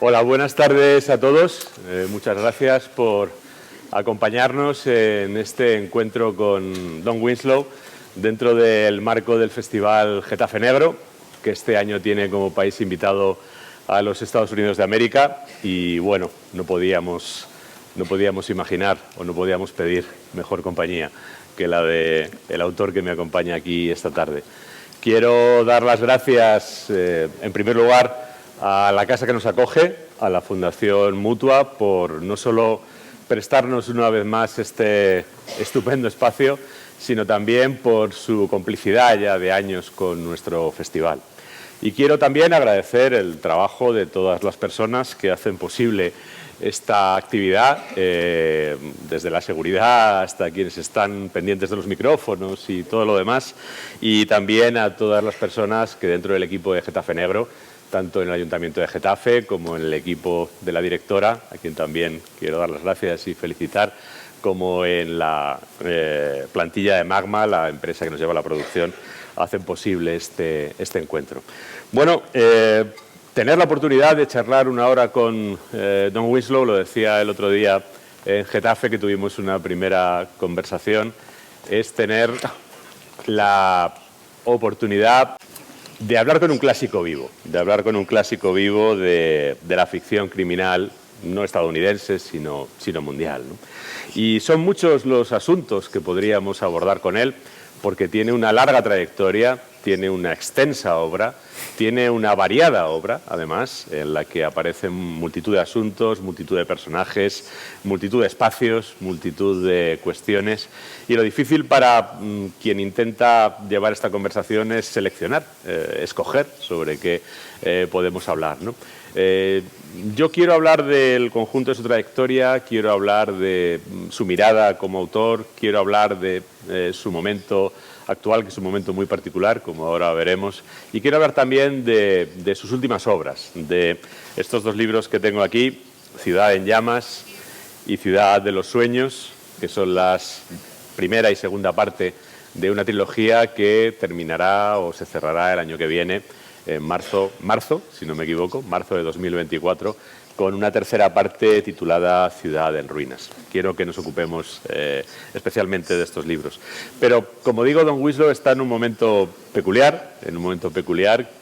Hola, buenas tardes a todos. Muchas gracias por acompañarnos en este encuentro con Don Winslow dentro del marco del Festival Getafe Negro, que este año tiene como país invitado a los Estados Unidos de América. Y bueno, no podíamos imaginar o no podíamos pedir mejor compañía que la del autor que me acompaña aquí esta tarde. Quiero dar las gracias, en primer lugar, a la casa que nos acoge, a la Fundación Mutua, por no solo prestarnos una vez más este estupendo espacio, sino también por su complicidad ya de años con nuestro festival. Y quiero también agradecer el trabajo de todas las personas que hacen posible esta actividad, desde la seguridad hasta quienes están pendientes de los micrófonos y todo lo demás, y también a todas las personas que dentro del equipo de Getafe Negro, tanto en el Ayuntamiento de Getafe como en el equipo de la directora, a quien también quiero dar las gracias y felicitar, como en la plantilla de Magma, la empresa que nos lleva la producción, hacen posible este encuentro. Bueno, tener la oportunidad de charlar una hora con Don Winslow, lo decía el otro día en Getafe, que tuvimos una primera conversación, es tener la oportunidad de hablar con un clásico vivo, de la ficción criminal, no estadounidense, sino mundial, ¿no? Y son muchos los asuntos que podríamos abordar con él, porque tiene una larga trayectoria, tiene una extensa obra, tiene una variada obra, además, en la que aparecen multitud de asuntos, multitud de personajes, multitud de espacios, multitud de cuestiones. Y lo difícil para quien intenta llevar esta conversación es seleccionar, escoger sobre qué podemos hablar, ¿no? Yo quiero hablar del conjunto de su trayectoria, quiero hablar de su mirada como autor, quiero hablar de su momento actual, que es un momento muy particular, como ahora veremos, y quiero hablar también de sus últimas obras, de estos dos libros que tengo aquí, Ciudad en llamas y Ciudad de los sueños, que son las primera y segunda parte de una trilogía que terminará o se cerrará el año que viene, en marzo, si no me equivoco, marzo de 2024, con una tercera parte titulada Ciudad en ruinas. Quiero que nos ocupemos especialmente de estos libros. Pero, como digo, Don Winslow está en un momento peculiar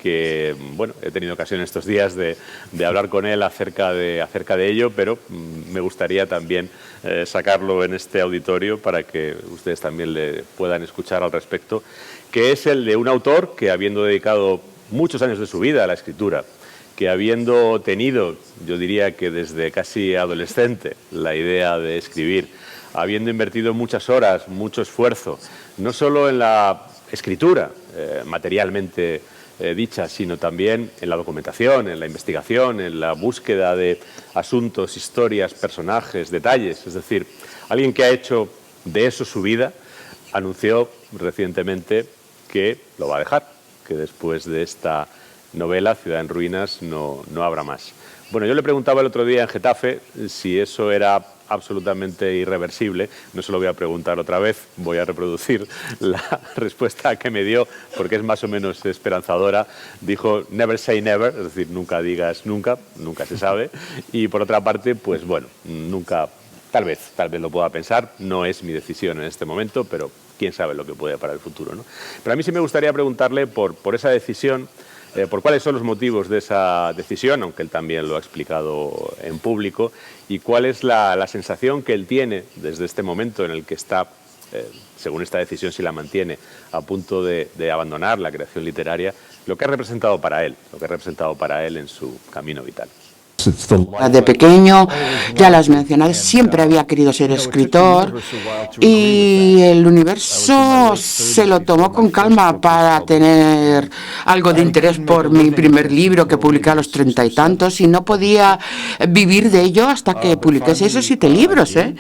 que, bueno, he tenido ocasión estos días de hablar con él acerca de ello, pero me gustaría también sacarlo en este auditorio para que ustedes también le puedan escuchar al respecto, que es el de un autor que, habiendo dedicado muchos años de su vida a la escritura, que habiendo tenido, yo diría que desde casi adolescente, la idea de escribir, habiendo invertido muchas horas, mucho esfuerzo, no solo en la escritura materialmente dicha, sino también en la documentación, en la investigación, en la búsqueda de asuntos, historias, personajes, detalles, es decir, alguien que ha hecho de eso su vida, anunció recientemente que lo va a dejar, que después de esta novela, Ciudad en ruinas, no habrá más. Bueno, yo le preguntaba el otro día en Getafe si eso era absolutamente irreversible. No se lo voy a preguntar otra vez, voy a reproducir la respuesta que me dio, porque es más o menos esperanzadora. Dijo, never say never, es decir, nunca digas nunca, nunca se sabe. Y por otra parte, pues bueno, nunca, tal vez lo pueda pensar, no es mi decisión en este momento, pero quién sabe lo que puede para el futuro, ¿no? Pero a mí sí me gustaría preguntarle por esa decisión, por cuáles son los motivos de esa decisión, aunque él también lo ha explicado en público, y cuál es la sensación que él tiene desde este momento en el que está, según esta decisión si la mantiene, a punto de abandonar la creación literaria, lo que ha representado para él en su camino vital. De pequeño, ya lo has mencionado, siempre había querido ser escritor y el universo se lo tomó con calma para tener algo de interés por mi primer libro que publiqué a los 30 y tantos, y no podía vivir de ello hasta que publiqué esos 7 libros, ¿eh?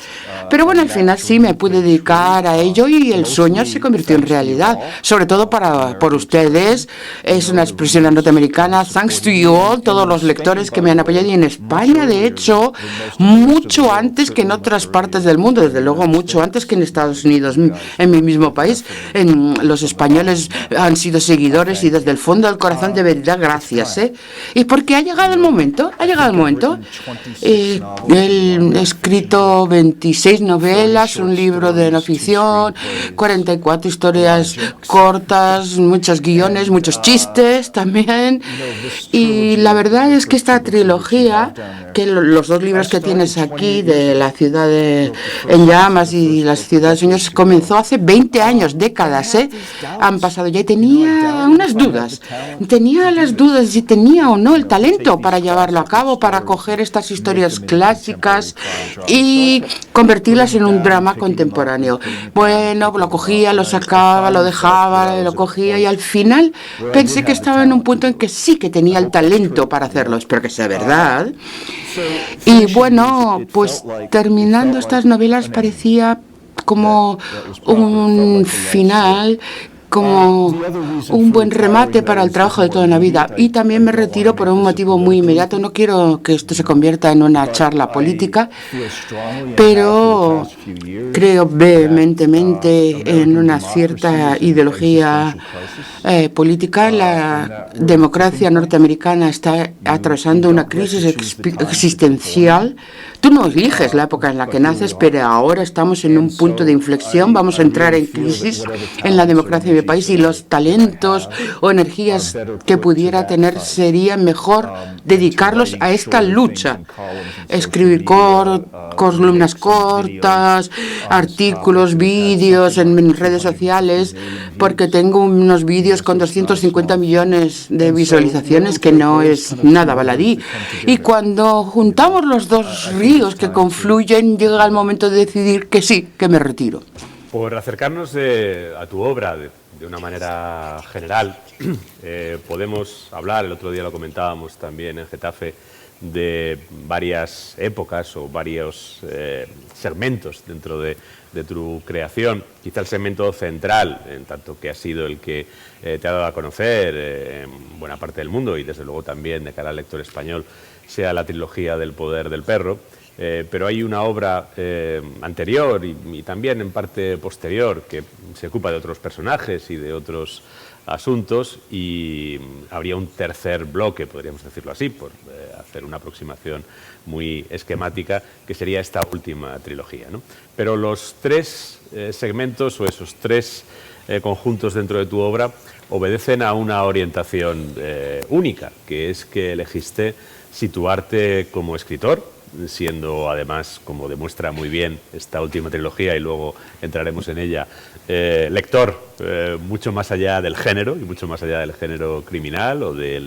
Pero bueno, al final sí me pude dedicar a ello y el sueño se convirtió en realidad, sobre todo por ustedes. Es una expresión norteamericana, thanks to you all, todos los lectores que me han apoyado y en España, de hecho, mucho antes que en otras partes del mundo, desde luego mucho antes que en Estados Unidos, en mi mismo país. Los españoles han sido seguidores y desde el fondo del corazón de verdad gracias, ¿eh? Y porque ha llegado el momento, Él ha escrito 26 novelas, un libro de no ficción, 44 historias cortas, muchos guiones, muchos chistes también. Y la verdad es que esta trilogía, que los dos libros que tienes aquí, de La ciudad en llamas y La ciudad del Señor, comenzó hace 20 años, décadas, ¿eh? Han pasado ya y tenía unas dudas. Tenía las dudas si tenía o no el talento para llevarlo a cabo, para coger estas historias clásicas y convertirlas en un drama contemporáneo. Bueno, lo cogía, lo sacaba, lo dejaba, lo cogía y al final pensé que estaba en un punto en que sí que tenía el talento para hacerlo. Espero que sea verdad. Y bueno, pues terminando estas novelas parecía como un final, como un buen remate para el trabajo de toda la vida. Y también me retiro por un motivo muy inmediato. No quiero que esto se convierta en una charla política, pero creo vehementemente en una cierta ideología política. La democracia norteamericana está atravesando una crisis existencial. Tú no eliges la época en la que naces, pero ahora estamos en un punto de inflexión. Vamos a entrar en crisis en la democracia de mi país y los talentos o energías que pudiera tener sería mejor dedicarlos a esta lucha. Escribir columnas cortas, artículos, vídeos en redes sociales, porque tengo unos vídeos con 250 millones de visualizaciones, que no es nada baladí. Y cuando juntamos los dos ríos que confluyen, llega el momento de decidir que sí, que me retiro. Por acercarnos a tu obra de una manera general, podemos hablar, el otro día lo comentábamos también en Getafe, de varias épocas o varios segmentos dentro de tu creación. Quizá el segmento central, en tanto que ha sido el que te ha dado a conocer en buena parte del mundo y desde luego también de cara al lector español, sea la trilogía del Poder del Perro. Pero hay una obra anterior y también en parte posterior que se ocupa de otros personajes y de otros asuntos, y habría un tercer bloque, podríamos decirlo así, por hacer una aproximación muy esquemática, que sería esta última trilogía, ¿no? Pero los tres segmentos o esos tres conjuntos dentro de tu obra obedecen a una orientación única, que es que elegiste situarte como escritor, siendo además, como demuestra muy bien esta última trilogía y luego entraremos en ella, lector mucho más allá del género y mucho más allá del género criminal o de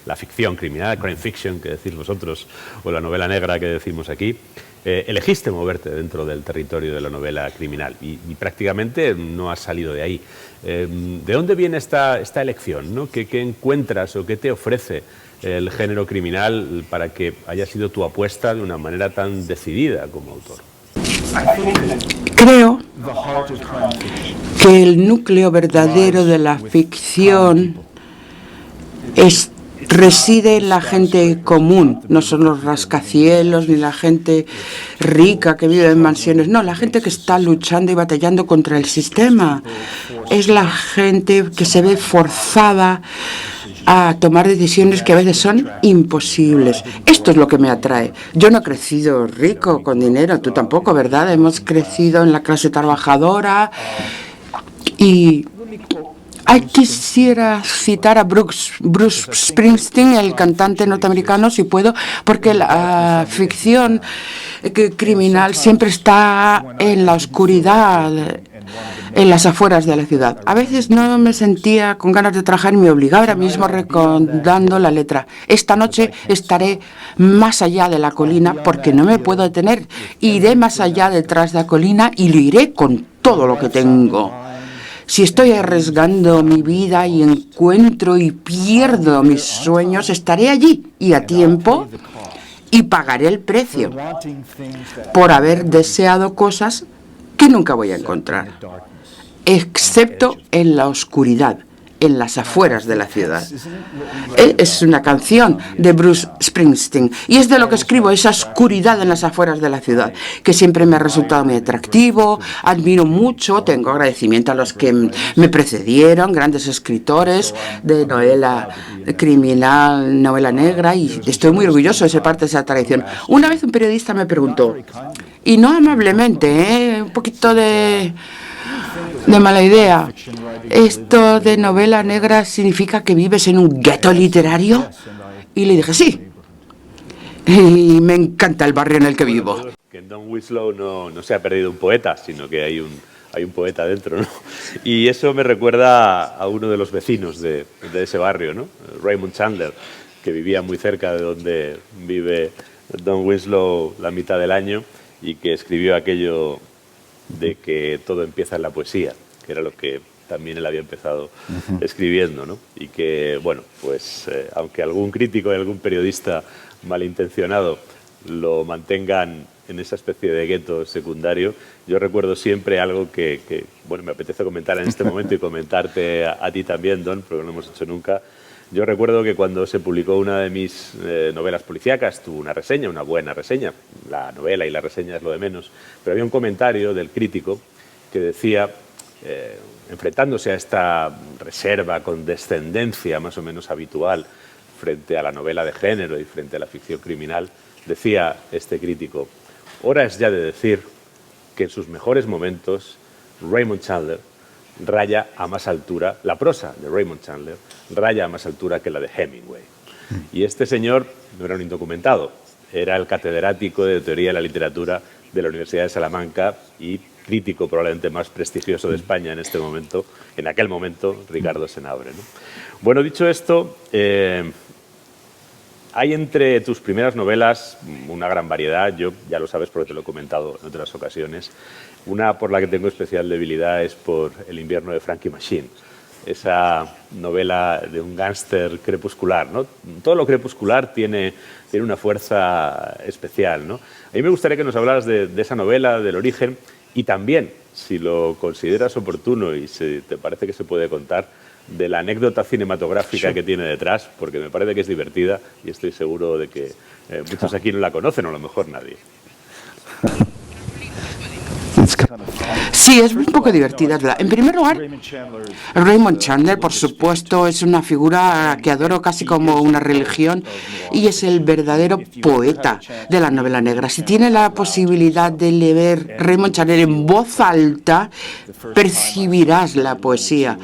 la ficción criminal, crime fiction que decís vosotros, o la novela negra que decimos aquí. Elegiste moverte dentro del territorio de la novela criminal y prácticamente no has salido de ahí. ¿De dónde viene esta elección, ¿no? ¿Qué encuentras o qué te ofrece el género criminal para que haya sido tu apuesta de una manera tan decidida como autor? Creo que el núcleo verdadero de la ficción reside en la gente común. No son los rascacielos ni la gente rica que vive en mansiones. No, la gente que está luchando y batallando contra el sistema. Es la gente que se ve forzada a tomar decisiones que a veces son imposibles. Esto es lo que me atrae. Yo no he crecido rico, con dinero, tú tampoco, ¿verdad? Hemos crecido en la clase trabajadora y quisiera citar a Bruce Springsteen, el cantante norteamericano, si puedo, porque la ficción criminal siempre está en la oscuridad, en las afueras de la ciudad. A veces no me sentía con ganas de trabajar y me obligaba ahora mismo recordando la letra. Esta noche estaré más allá de la colina porque no me puedo detener. Iré más allá detrás de la colina y lo iré con todo lo que tengo. Si estoy arriesgando mi vida y encuentro y pierdo mis sueños, estaré allí y a tiempo y pagaré el precio por haber deseado cosas que nunca voy a encontrar, excepto en la oscuridad. en las afueras de la ciudad. Es una canción de Bruce Springsteen y es de lo que escribo, esa oscuridad en las afueras de la ciudad, que siempre me ha resultado muy atractivo, admiro mucho, tengo agradecimiento a los que me precedieron, grandes escritores de novela criminal, novela negra, y estoy muy orgulloso de ser parte de esa tradición. Una vez un periodista me preguntó, y no amablemente, un poquito de mala idea, ¿esto de novela negra significa que vives en un gueto literario? Y le dije, sí. Y me encanta el barrio en el que vivo. Que en Don Winslow no se ha perdido un poeta, sino que hay un poeta dentro, ¿no? Y eso me recuerda a uno de los vecinos de ese barrio, ¿no? Raymond Chandler, que vivía muy cerca de donde vive Don Winslow la mitad del año y que escribió aquello de que todo empieza en la poesía, que era lo que también él había empezado escribiendo, ¿no? Y que, bueno, pues aunque algún crítico y algún periodista malintencionado lo mantengan en esa especie de gueto secundario, yo recuerdo siempre algo que bueno, me apetece comentar en este momento y comentarte a ti también, Don, porque no lo hemos hecho nunca. Yo recuerdo que cuando se publicó una de mis novelas policíacas, tuvo una reseña, una buena reseña. La novela y la reseña es lo de menos. Pero había un comentario del crítico que decía, enfrentándose a esta reserva, condescendencia más o menos habitual frente a la novela de género y frente a la ficción criminal, decía este crítico, hora es ya de decir que en sus mejores momentos Raymond Chandler raya a más altura, la prosa de Raymond Chandler raya a más altura que la de Hemingway. Y este señor no era un indocumentado, era el catedrático de Teoría de la Literatura de la Universidad de Salamanca y crítico probablemente más prestigioso de España en este momento, en aquel momento, Ricardo Senabre, ¿no? Bueno, dicho esto, hay entre tus primeras novelas una gran variedad, yo ya lo sabes porque te lo he comentado en otras ocasiones. Una por la que tengo especial debilidad es por El invierno de Frankie Machine, esa novela de un gángster crepuscular, ¿no? Todo lo crepuscular tiene una fuerza especial, ¿no? A mí me gustaría que nos hablaras de esa novela, del origen, y también, si lo consideras oportuno y si te parece que se puede contar, de la anécdota cinematográfica que tiene detrás, porque me parece que es divertida y estoy seguro de que muchos aquí no la conocen, o a lo mejor nadie. Sí, es un poco divertida. En primer lugar, Raymond Chandler, por supuesto, es una figura que adoro casi como una religión y es el verdadero poeta de la novela negra. Si tiene la posibilidad de leer Raymond Chandler en voz alta, percibirás la poesía.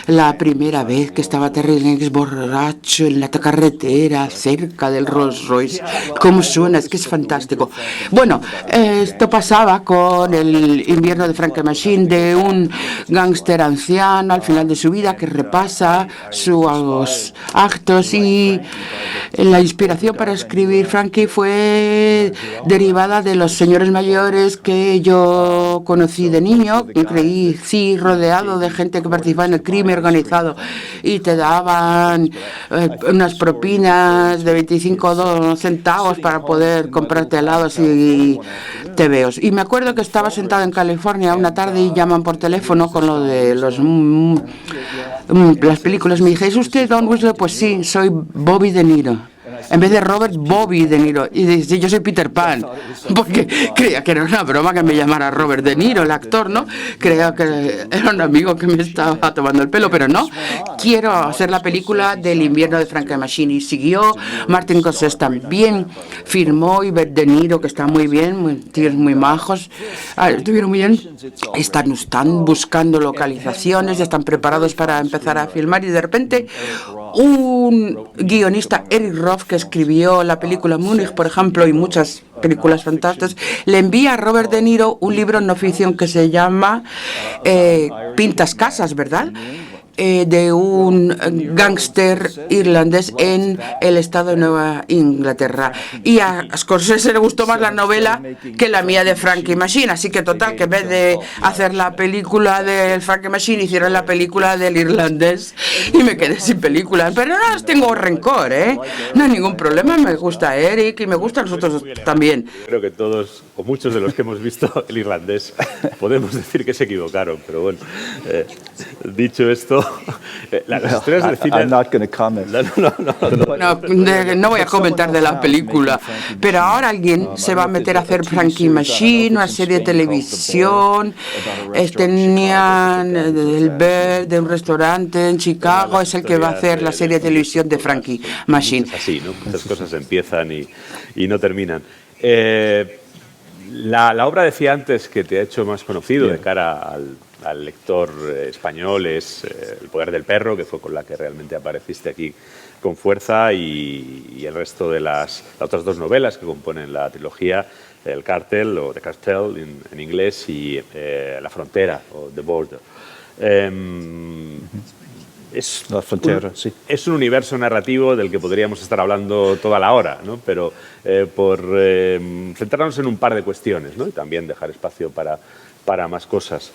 La primera vez que estaba Terry Lennox borracho en la carretera cerca del Rolls Royce, ¿cómo suena? Es que es fantástico. Bueno, esto pasaba con El invierno de Frankie Machine, de un gángster anciano al final de su vida que repasa sus actos, y la inspiración para escribir Frankie fue derivada de los señores mayores que yo conocí de niño. Crecí rodeado de gente que participaba en el crimen organizado y te daban unas propinas de 25 centavos para poder comprarte helados y tebeos. Y me acuerdo que estaba sentado en California una tarde y llaman por teléfono con lo de las películas. Me dije, ¿es usted Don Winslow? Pues sí, soy Bobby De Niro. En vez de Robert, Bobby De Niro. Y dice, yo soy Peter Pan, porque creía que era una broma que me llamara Robert De Niro, el actor, ¿no? Creía que era un amigo que me estaba tomando el pelo, pero no. Quiero hacer la película del invierno de Frankie Machine. Y siguió. Martin Scorsese también firmó, y De Niro, que está muy bien, tíos muy majos. Estuvieron muy bien. Están buscando localizaciones, ya están preparados para empezar a filmar, y de repente un guionista, Eric Roth, que escribió la película Múnich, por ejemplo, y muchas películas fantásticas, le envía a Robert De Niro un libro no ficción que se llama Pintas Casas, ¿verdad? De un gángster irlandés en el estado de Nueva Inglaterra. Y a Scorsese le gustó más la novela que la mía de Frankie Machine, así que total, que en vez de hacer la película del Frankie Machine, hicieron la película del irlandés y me quedé sin película. Pero no les tengo rencor, ¿eh? No hay ningún problema, me gusta Eric y me gustan los otros también. Creo que todos, o muchos de los que hemos visto el irlandés, podemos decir que se equivocaron, pero bueno, dicho esto, pero las historias de cine... No voy a comentar de la película, pero ahora alguien se va a meter a hacer Frankie Machine, una serie de televisión. Tenían el Bird de un restaurante en Chicago, es el que va a hacer la serie de televisión de Frankie Machine. Es así, ¿no? Muchas cosas empiezan y no terminan. La obra, decía antes, que te ha hecho más conocido de cara al lector español es El poder del perro, que fue con la que realmente apareciste aquí con fuerza, y el resto de las otras dos novelas que componen la trilogía, El Cartel, o The Cartel en inglés, y La Frontera, o The Border. Es un universo narrativo del que podríamos estar hablando toda la hora, ¿no? Pero por centrarnos en un par de cuestiones, ¿no? Y también dejar espacio para más cosas.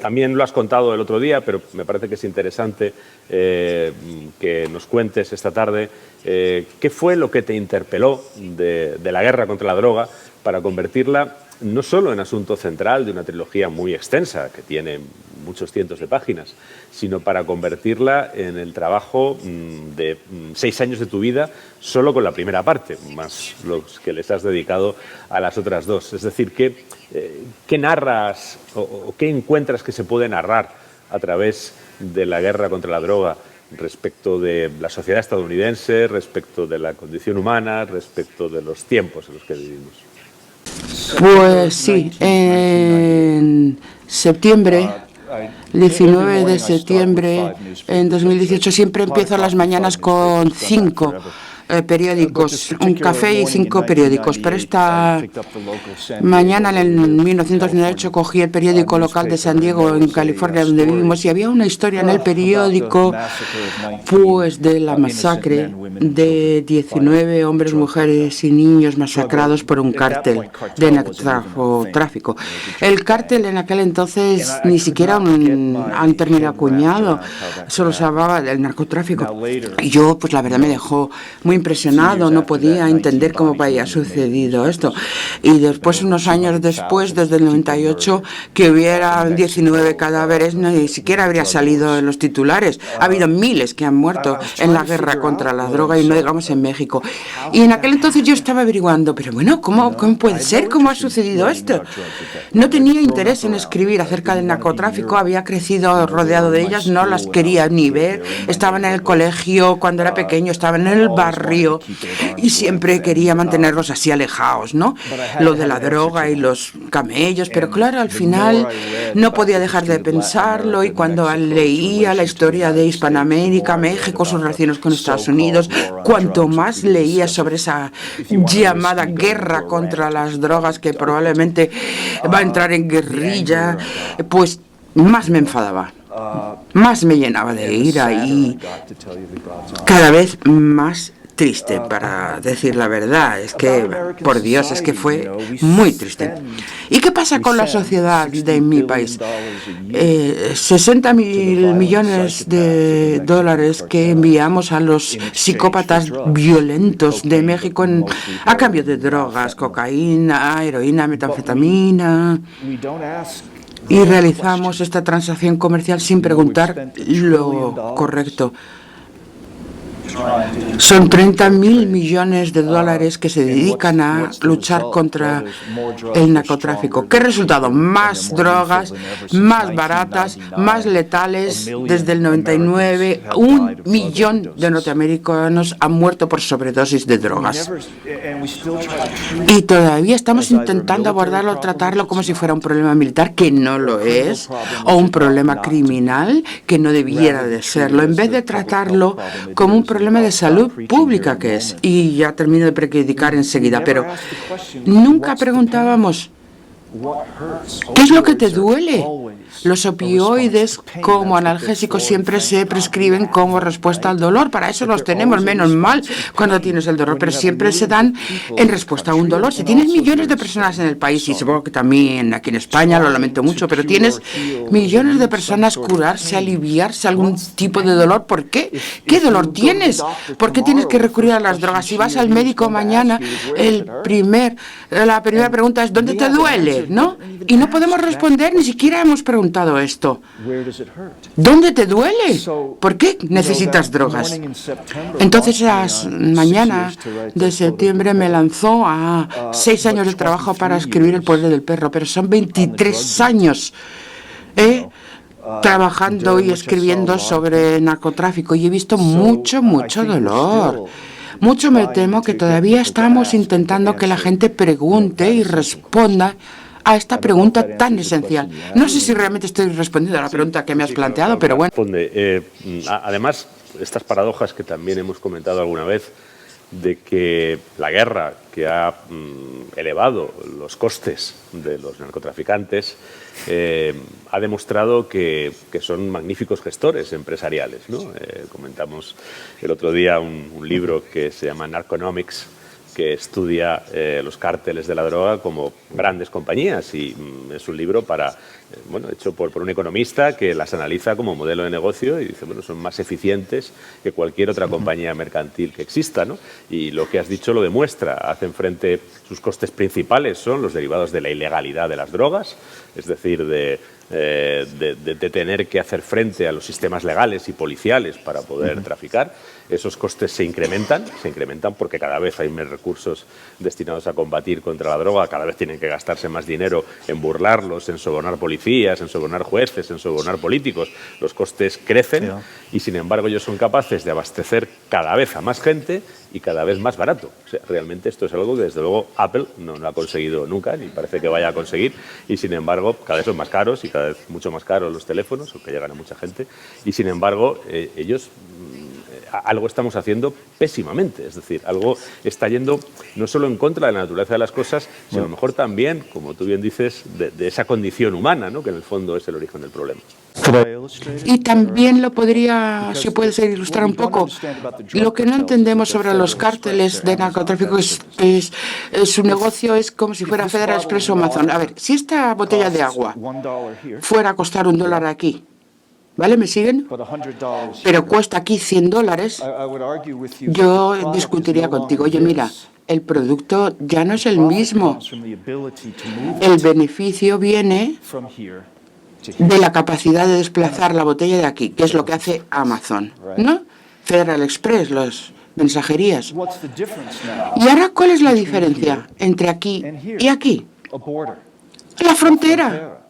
También lo has contado el otro día, pero me parece que es interesante que nos cuentes esta tarde qué fue lo que te interpeló de la guerra contra la droga para convertirla no solo en asunto central de una trilogía muy extensa, que tiene muchos cientos de páginas, sino para convertirla en el trabajo de 6 años de tu vida solo con la primera parte, más los que les has dedicado a las otras dos. Es decir, ¿qué narras o qué encuentras que se puede narrar a través de la guerra contra la droga respecto de la sociedad estadounidense, respecto de la condición humana, respecto de los tiempos en los que vivimos? Pues sí, en septiembre, 19 de septiembre en 2018, siempre empiezo las mañanas con 5 periódicos, un café y 5 periódicos. Pero esta mañana, en 1998, cogí el periódico local de San Diego, en California, donde vivimos, y había una historia en el periódico, pues, de la masacre de 19 hombres, mujeres y niños masacrados por un cártel de narcotráfico. El cártel en aquel entonces ni siquiera un término acuñado, solo se hablaba del narcotráfico. Y yo, pues la verdad, me dejó muy impresionado, no podía entender cómo había sucedido esto. Y después, unos años después, desde el 98, que hubiera 19 cadáveres, ni siquiera habría salido en los titulares. Ha habido miles que han muerto en la guerra contra la droga, y no digamos en México. Y en aquel entonces yo estaba averiguando, pero bueno, ¿cómo puede ser? ¿Cómo ha sucedido esto? No tenía interés en escribir acerca del narcotráfico, había crecido rodeado de ellas, no las quería ni ver. Estaban en el colegio cuando era pequeño, estaban en el barrio, y siempre quería mantenerlos así alejados, ¿no? Lo de la droga y los camellos, pero claro, al final no podía dejar de pensarlo, y cuando leía la historia de Hispanoamérica, México, sus relaciones con Estados Unidos, cuanto más leía sobre esa llamada guerra contra las drogas, que probablemente va a entrar en guerrilla, pues más me enfadaba, más me llenaba de ira, y cada vez más triste, para decir la verdad. Es que, por Dios, es que fue muy triste. ¿Y qué pasa con la sociedad de mi país? 60.000 millones de dólares que enviamos a los psicópatas violentos de México a cambio de drogas, cocaína, heroína, metanfetamina. Y realizamos esta transacción comercial sin preguntar lo correcto. Son 30.000 millones de dólares que se dedican a luchar contra el narcotráfico. ¿Qué resultado? Más drogas, más baratas, más letales. Desde el 99, 1 millón de norteamericanos han muerto por sobredosis de drogas. Y todavía estamos intentando abordarlo, tratarlo como si fuera un problema militar, que no lo es, o un problema criminal, que no debiera de serlo, en vez de tratarlo como un problema de salud pública que es. Y ya termino de predicar enseguida, pero nunca preguntábamos, ¿qué es lo que te duele? Los opioides como analgésicos siempre se prescriben como respuesta al dolor. Para eso los tenemos, menos mal, cuando tienes el dolor, pero siempre se dan en respuesta a un dolor. Si tienes millones de personas en el país, y supongo que también aquí en España, lo lamento mucho, pero tienes millones de personas curarse, aliviarse algún tipo de dolor, ¿por qué? ¿Qué dolor tienes? ¿Por qué tienes que recurrir a las drogas? Si vas al médico mañana, la primera pregunta es, ¿dónde te duele? ¿No? Y no podemos responder, ni siquiera hemos preguntado preguntado esto. ¿Dónde te duele? ¿Por qué necesitas drogas? Entonces, esa mañana de septiembre me lanzó a 6 años de trabajo para escribir El poder del perro, pero son 23 años trabajando y escribiendo sobre narcotráfico y he visto mucho dolor. Mucho me temo que todavía estamos intentando que la gente pregunte y responda a esta pregunta tan esencial. No sé si realmente estoy respondiendo a la pregunta que me has planteado, pero bueno. Además, estas paradojas que también hemos comentado alguna vez, de que la guerra que ha elevado los costes de los narcotraficantes ha demostrado que son magníficos gestores empresariales, ¿no? Comentamos el otro día un libro que se llama Narconomics, que estudia los cárteles de la droga como grandes compañías y es un libro hecho por un economista que las analiza como modelo de negocio y dice, son más eficientes que cualquier otra compañía mercantil que exista, ¿no? Y lo que has dicho lo demuestra. Hacen frente, sus costes principales son los derivados de la ilegalidad de las drogas, es decir, de tener que hacer frente a los sistemas legales y policiales para poder traficar. Esos costes se incrementan porque cada vez hay más recursos destinados a combatir contra la droga, cada vez tienen que gastarse más dinero en burlarlos, en sobornar policías, en sobornar jueces, en sobornar políticos. Los costes crecen y, sin embargo, ellos son capaces de abastecer cada vez a más gente y cada vez más barato. O sea, realmente esto es algo que, desde luego, Apple no lo ha conseguido nunca, ni parece que vaya a conseguir, y, sin embargo, cada vez son más caros y cada vez mucho más caros los teléfonos, aunque llegan a mucha gente, y, sin embargo, ellos algo estamos haciendo pésimamente, es decir, algo está yendo no solo en contra de la naturaleza de las cosas, sino a lo mejor también, como tú bien dices, de esa condición humana, ¿no? Que en el fondo es el origen del problema. Y también lo podría, si puedes ilustrar un poco, lo que no entendemos sobre los cárteles de narcotráfico es su negocio es como si fuera Federal Express o Amazon. A ver, si esta botella de agua fuera a costar $1 aquí, ¿vale? ¿Me siguen? Pero cuesta aquí $100. Yo discutiría contigo. Oye, mira, el producto ya no es el mismo. El beneficio viene de la capacidad de desplazar la botella de aquí, que es lo que hace Amazon, ¿no? Federal Express, las mensajerías. ¿Y ahora cuál es la diferencia entre aquí y aquí? La frontera.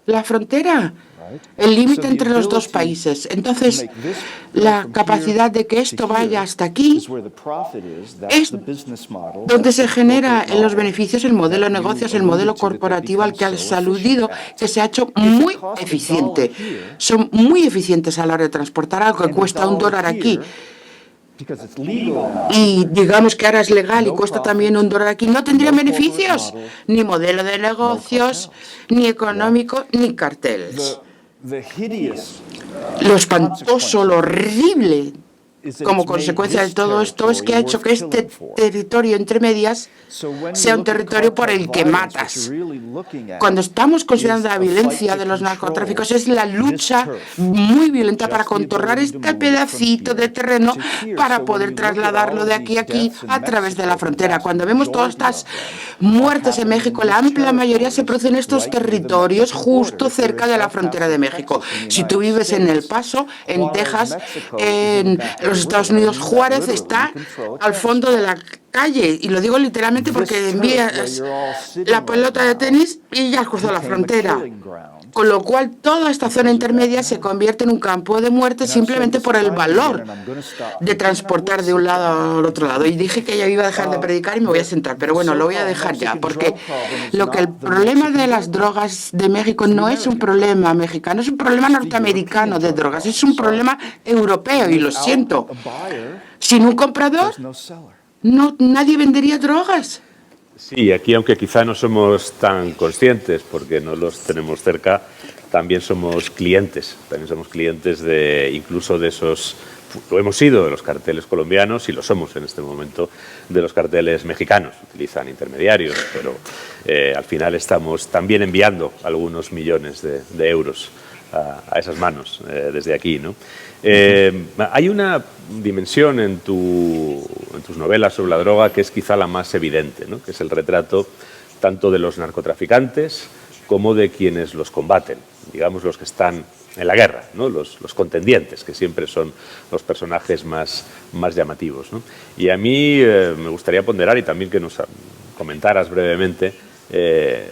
El límite entre los dos países. Entonces, la capacidad de que esto vaya hasta aquí es donde se generan los beneficios, el modelo de negocios, el modelo corporativo al que has aludido, que se ha hecho muy eficiente. Son muy eficientes a la hora de transportar algo que cuesta $1 aquí. Y digamos que ahora es legal y cuesta también $1 aquí. No tendrían beneficios, ni modelo de negocios, ni económico, ni carteles. Lo espantoso, lo horrible como consecuencia de todo esto es que ha hecho que este territorio entre medias sea un territorio por el que matas. Cuando estamos considerando la violencia de los narcotráficos, es la lucha muy violenta para controlar este pedacito de terreno para poder trasladarlo de aquí a aquí a través de la frontera. Cuando vemos todas estas muertes en México, la amplia mayoría se produce en estos territorios justo cerca de la frontera de México. Si tú vives en El Paso, en Texas, en los Estados Unidos, Juárez está al fondo de la calle, y lo digo literalmente porque envías la pelota de tenis y ya has cruzado la frontera. Con lo cual, toda esta zona intermedia se convierte en un campo de muerte simplemente por el valor de transportar de un lado al otro lado. Y dije que ya iba a dejar de predicar y me voy a centrar, pero bueno, lo voy a dejar ya, porque el problema de las drogas de México no es un problema mexicano, es un problema norteamericano de drogas, es un problema europeo, y lo siento. Sin un comprador, nadie vendería drogas. Sí, aquí, aunque quizá no somos tan conscientes porque no los tenemos cerca, también somos clientes. También somos clientes incluso de esos, lo hemos sido de los carteles colombianos y lo somos en este momento de los carteles mexicanos. Utilizan intermediarios, pero al final estamos también enviando algunos millones de euros a esas manos desde aquí, ¿no? Hay una dimensión en tus novelas sobre la droga que es quizá la más evidente, ¿no? Que es el retrato tanto de los narcotraficantes como de quienes los combaten. digamos, los que están en la guerra, ¿no? Los contendientes, que siempre son los personajes más llamativos, ¿no? Y a mí me gustaría ponderar, y también que nos comentaras brevemente,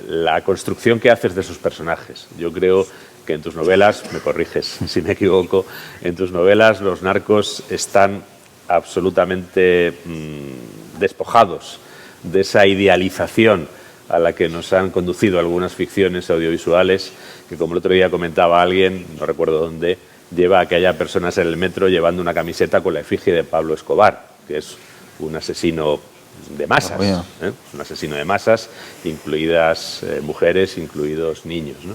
la construcción que haces de esos personajes. Yo creo que en tus novelas, me corriges si me equivoco, en tus novelas los narcos están absolutamente despojados de esa idealización a la que nos han conducido algunas ficciones audiovisuales, que como el otro día comentaba alguien, no recuerdo dónde, lleva a que haya personas en el metro llevando una camiseta con la efigie de Pablo Escobar, que es un asesino de masas, un asesino de masas, incluidas mujeres, incluidos niños, ¿no?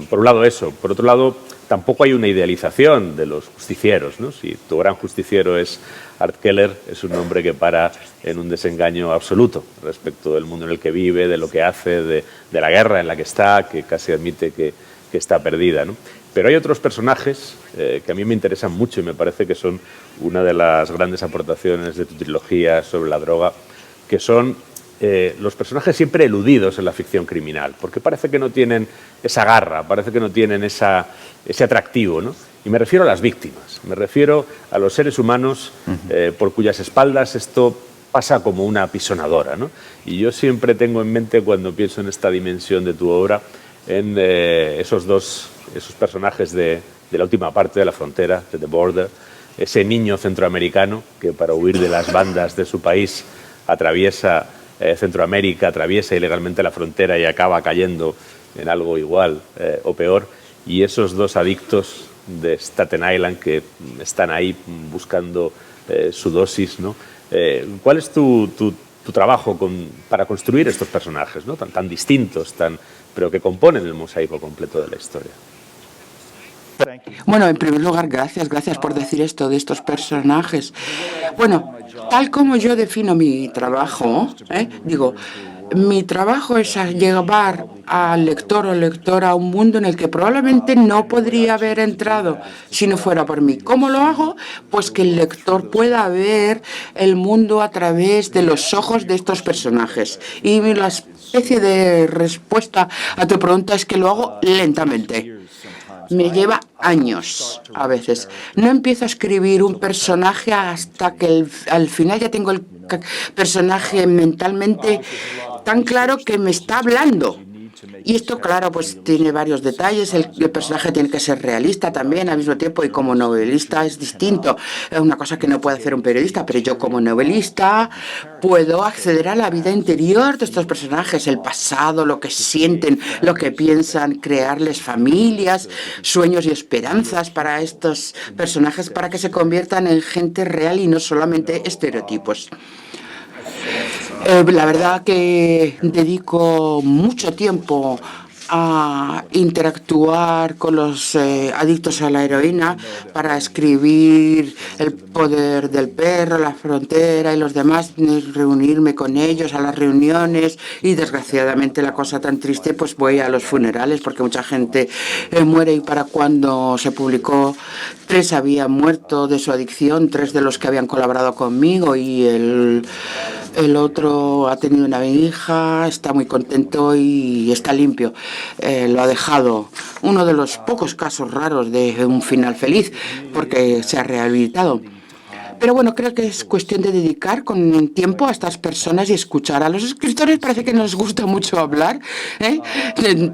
Por un lado eso, por otro lado tampoco hay una idealización de los justicieros, ¿no? Si tu gran justiciero es Art Keller, es un hombre que para en un desengaño absoluto respecto del mundo en el que vive, de lo que hace, de la guerra en la que está, que casi admite que está perdida, ¿no? Pero hay otros personajes que a mí me interesan mucho y me parece que son una de las grandes aportaciones de tu trilogía sobre la droga, que son los personajes siempre eludidos en la ficción criminal, porque parece que no tienen esa garra, parece que no tienen ese atractivo, ¿no? Y me refiero a las víctimas, me refiero a los seres humanos por cuyas espaldas esto pasa como una apisonadora, ¿no? Y yo siempre tengo en mente, cuando pienso en esta dimensión de tu obra, en esos personajes de la última parte de la frontera, de The Border, ese niño centroamericano que para huir de las bandas de su país atraviesa Centroamérica, atraviesa ilegalmente la frontera y acaba cayendo en algo igual o peor, y esos dos adictos de Staten Island que están ahí buscando su dosis, ¿no? ¿Cuál es tu trabajo para construir estos personajes, ¿no? tan distintos, pero que componen el mosaico completo de la historia? Bueno, en primer lugar, gracias por decir esto de estos personajes. Bueno, tal como yo defino mi trabajo, digo, mi trabajo es llevar al lector o lectora a un mundo en el que probablemente no podría haber entrado si no fuera por mí. ¿Cómo lo hago? Pues que el lector pueda ver el mundo a través de los ojos de estos personajes. Y la especie de respuesta a tu pregunta es que lo hago lentamente. Me lleva años a veces. No empiezo a escribir un personaje hasta que al final ya tengo el personaje mentalmente tan claro que me está hablando. Y esto, claro, pues tiene varios detalles. El personaje tiene que ser realista también al mismo tiempo, y como novelista es distinto. Es una cosa que no puede hacer un periodista, pero yo como novelista puedo acceder a la vida interior de estos personajes, el pasado, lo que sienten, lo que piensan, crearles familias, sueños y esperanzas para estos personajes, para que se conviertan en gente real y no solamente estereotipos. La verdad que dedico mucho tiempo a interactuar con los adictos a la heroína para escribir El poder del perro, La frontera y los demás, reunirme con ellos a las reuniones, y desgraciadamente la cosa tan triste, pues voy a los funerales porque mucha gente muere, y para cuando se publicó 3 habían muerto de su adicción, 3 de los que habían colaborado conmigo, y el otro ha tenido una hija, está muy contento y está limpio. Lo ha dejado. Uno de los pocos casos raros de un final feliz, porque se ha rehabilitado. Pero bueno, creo que es cuestión de dedicar con tiempo a estas personas y escuchar. A los escritores parece que nos gusta mucho hablar,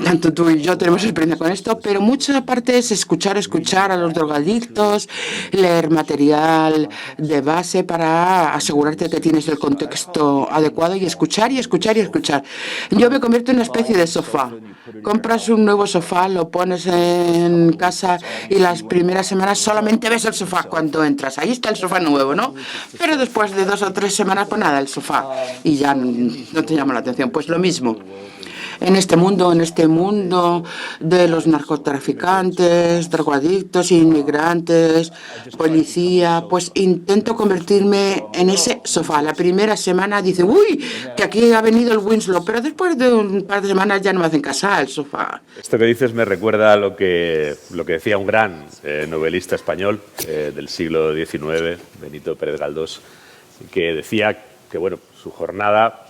tanto tú y yo tenemos experiencia con esto, pero mucha parte es escuchar a los drogadictos, leer material de base para asegurarte que tienes el contexto adecuado, y escuchar y escuchar y escuchar. Yo me convierto en una especie de sofá. Compras un nuevo sofá, lo pones en casa y las primeras semanas solamente ves el sofá cuando entras. Ahí está el sofá nuevo, ¿no? Pero después de 2 o 3 semanas, pues nada, el sofá, y ya no te llama la atención. Pues lo mismo. En este mundo de los narcotraficantes, drogadictos, inmigrantes, policía, pues intento convertirme en ese sofá. La primera semana dice, uy, que aquí ha venido el Winslow, pero después de un par de semanas ya no me hacen caso al sofá. Esto que dices me recuerda a lo que decía un gran novelista español del siglo XIX, Benito Pérez Galdós, que decía que bueno, su jornada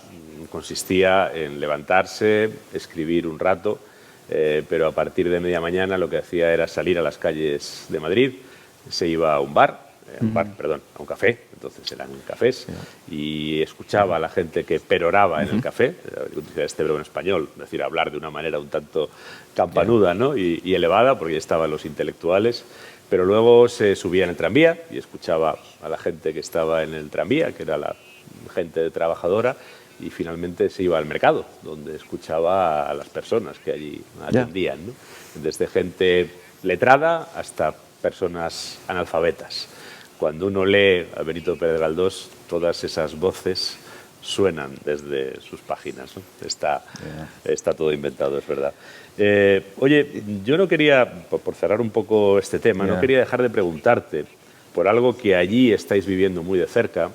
consistía en levantarse, escribir un rato, pero a partir de media mañana lo que hacía era salir a las calles de Madrid, se iba a un a un café, entonces eran cafés, y escuchaba a la gente que peroraba en el café, este verbo en español, es decir, hablar de una manera un tanto campanuda, ¿no? y elevada, porque ya estaban los intelectuales, pero luego se subía en el tranvía y escuchaba a la gente que estaba en el tranvía, que era la gente trabajadora, y finalmente se iba al mercado, donde escuchaba a las personas que allí atendían, ¿no? Desde gente letrada hasta personas analfabetas. Cuando uno lee a Benito Pérez Galdós, todas esas voces suenan desde sus páginas, ¿no? Está todo inventado, es verdad. Oye, yo no quería, por cerrar un poco este tema, no quería dejar de preguntarte por algo que allí estáis viviendo muy de cerca,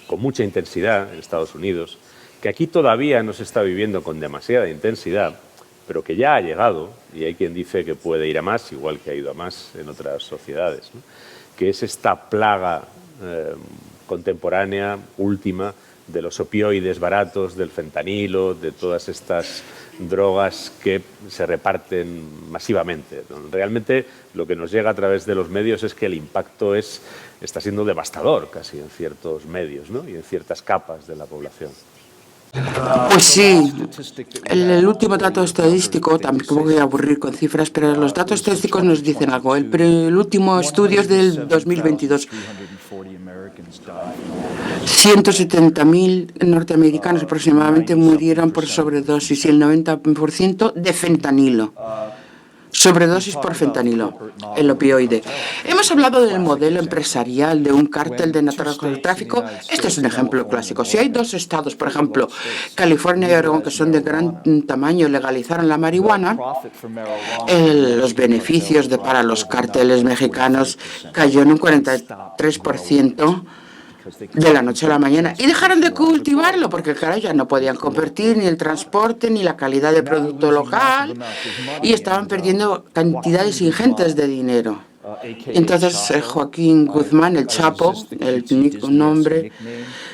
con mucha intensidad en Estados Unidos, que aquí todavía no se está viviendo con demasiada intensidad, pero que ya ha llegado, y hay quien dice que puede ir a más, igual que ha ido a más en otras sociedades, ¿no? Que es esta plaga contemporánea, última, de los opioides baratos, del fentanilo, de todas estas drogas que se reparten masivamente. Realmente lo que nos llega a través de los medios es que el impacto está siendo devastador casi en ciertos medios, ¿no? Y en ciertas capas de la población. Pues sí, el último dato estadístico, tampoco voy a aburrir con cifras, pero los datos estadísticos nos dicen algo. El último estudio es del 2022. 170.000 norteamericanos aproximadamente murieron por sobredosis y el 90% de fentanilo. Sobredosis por fentanilo, el opioide. Hemos hablado del modelo empresarial de un cártel de narcotráfico. Este es un ejemplo clásico. Si hay dos estados, por ejemplo, California y Oregón, que son de gran tamaño, legalizaron la marihuana, los beneficios para los cárteles mexicanos cayó en un 43% de la noche a la mañana, y dejaron de cultivarlo porque, claro, ya no podían convertir ni el transporte ni la calidad de producto local y estaban perdiendo cantidades ingentes de dinero. Entonces Joaquín Guzmán, el Chapo, el nombre,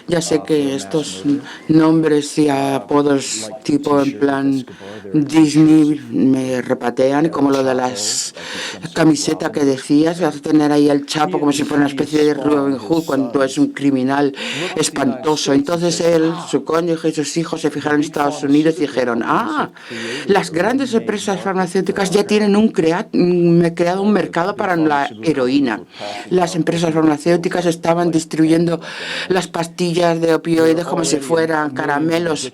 ya sé que estos nombres y apodos tipo en plan Disney me repatean, como lo de las camisetas que decías, vas a tener ahí al Chapo como si fuera una especie de Robin Hood cuando es un criminal espantoso. Entonces él, su cónyuge y sus hijos se fijaron en Estados Unidos y dijeron, las grandes empresas farmacéuticas ya tienen creado un mercado para la heroína. Las empresas farmacéuticas estaban distribuyendo las pastillas de opioides como si fueran caramelos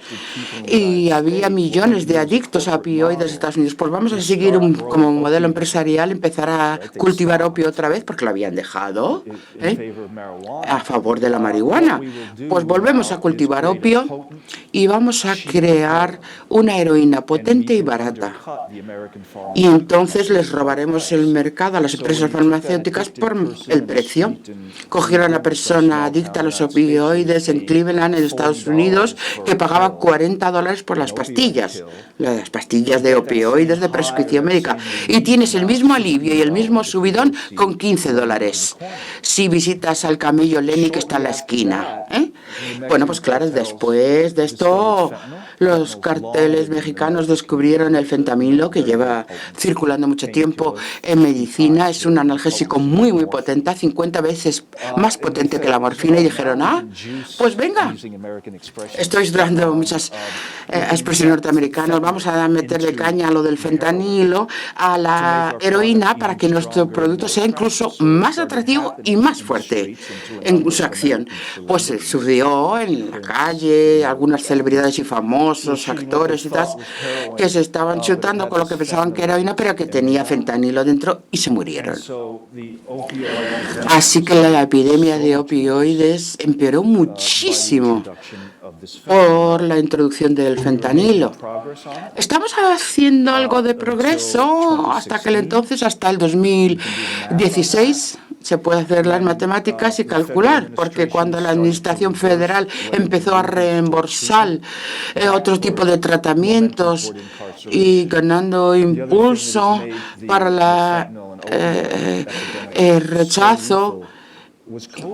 y había millones de adictos a opioides en Estados Unidos. Pues vamos a seguir como modelo empresarial, empezar a cultivar opio otra vez porque lo habían dejado a favor de la marihuana. Pues volvemos a cultivar opio y vamos a crear una heroína potente y barata. Y entonces les robaremos el mercado a las empresas farmacéuticas por el precio. Cogieron a una persona adicta a los opioides en Cleveland, en Estados Unidos, que pagaba $40 por las pastillas de opioides de prescripción médica. Y tienes el mismo alivio y el mismo subidón con $15. Si visitas al camello Lenny que está en la esquina. Bueno, pues claro, después de esto, los carteles mexicanos descubrieron el fentanilo, que lleva circulando mucho tiempo en medicina. Es un analgésico muy, muy potente, 50 veces más potente que la morfina, y dijeron, pues venga, estoy dando muchas expresiones norteamericanas, vamos a meterle caña a lo del fentanilo, a la heroína, para que nuestro producto sea incluso más atractivo y más fuerte en su acción. Pues sucedió en la calle, algunas celebridades y famosos, actores y tal, que se estaban chutando con lo que pensaban que era heroína, pero que tenía fentanilo dentro y se murieron. Así que la epidemia de opioides empeoró muchísimo por la introducción del fentanilo. Estamos haciendo algo de progreso hasta el 2016. Se puede hacer las matemáticas y calcular, porque cuando la Administración Federal empezó a reembolsar otro tipo de tratamientos y ganando impulso para el rechazo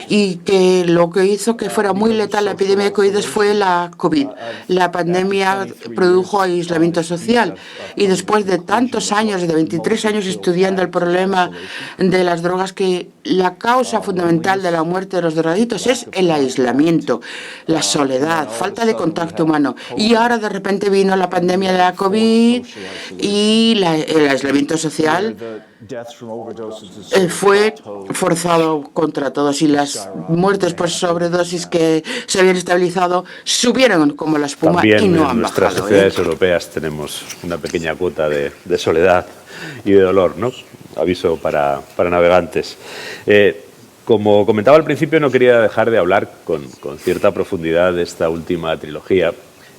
y que lo que hizo que fuera muy letal la epidemia de COVID fue la COVID. La pandemia produjo aislamiento social y después de tantos años, de 23 años estudiando el problema de las drogas, que la causa fundamental de la muerte de los drogadictos es el aislamiento, la soledad, falta de contacto humano. Y ahora de repente vino la pandemia de la COVID y el aislamiento social fue forzado contra todos y las muertes por sobredosis que se habían estabilizado subieron como la espuma. También y no en han nuestras bajado. sociedades europeas tenemos una pequeña cuota de soledad y de dolor, ¿no? Aviso para navegantes. Como comentaba al principio, no quería dejar de hablar con cierta profundidad de esta última trilogía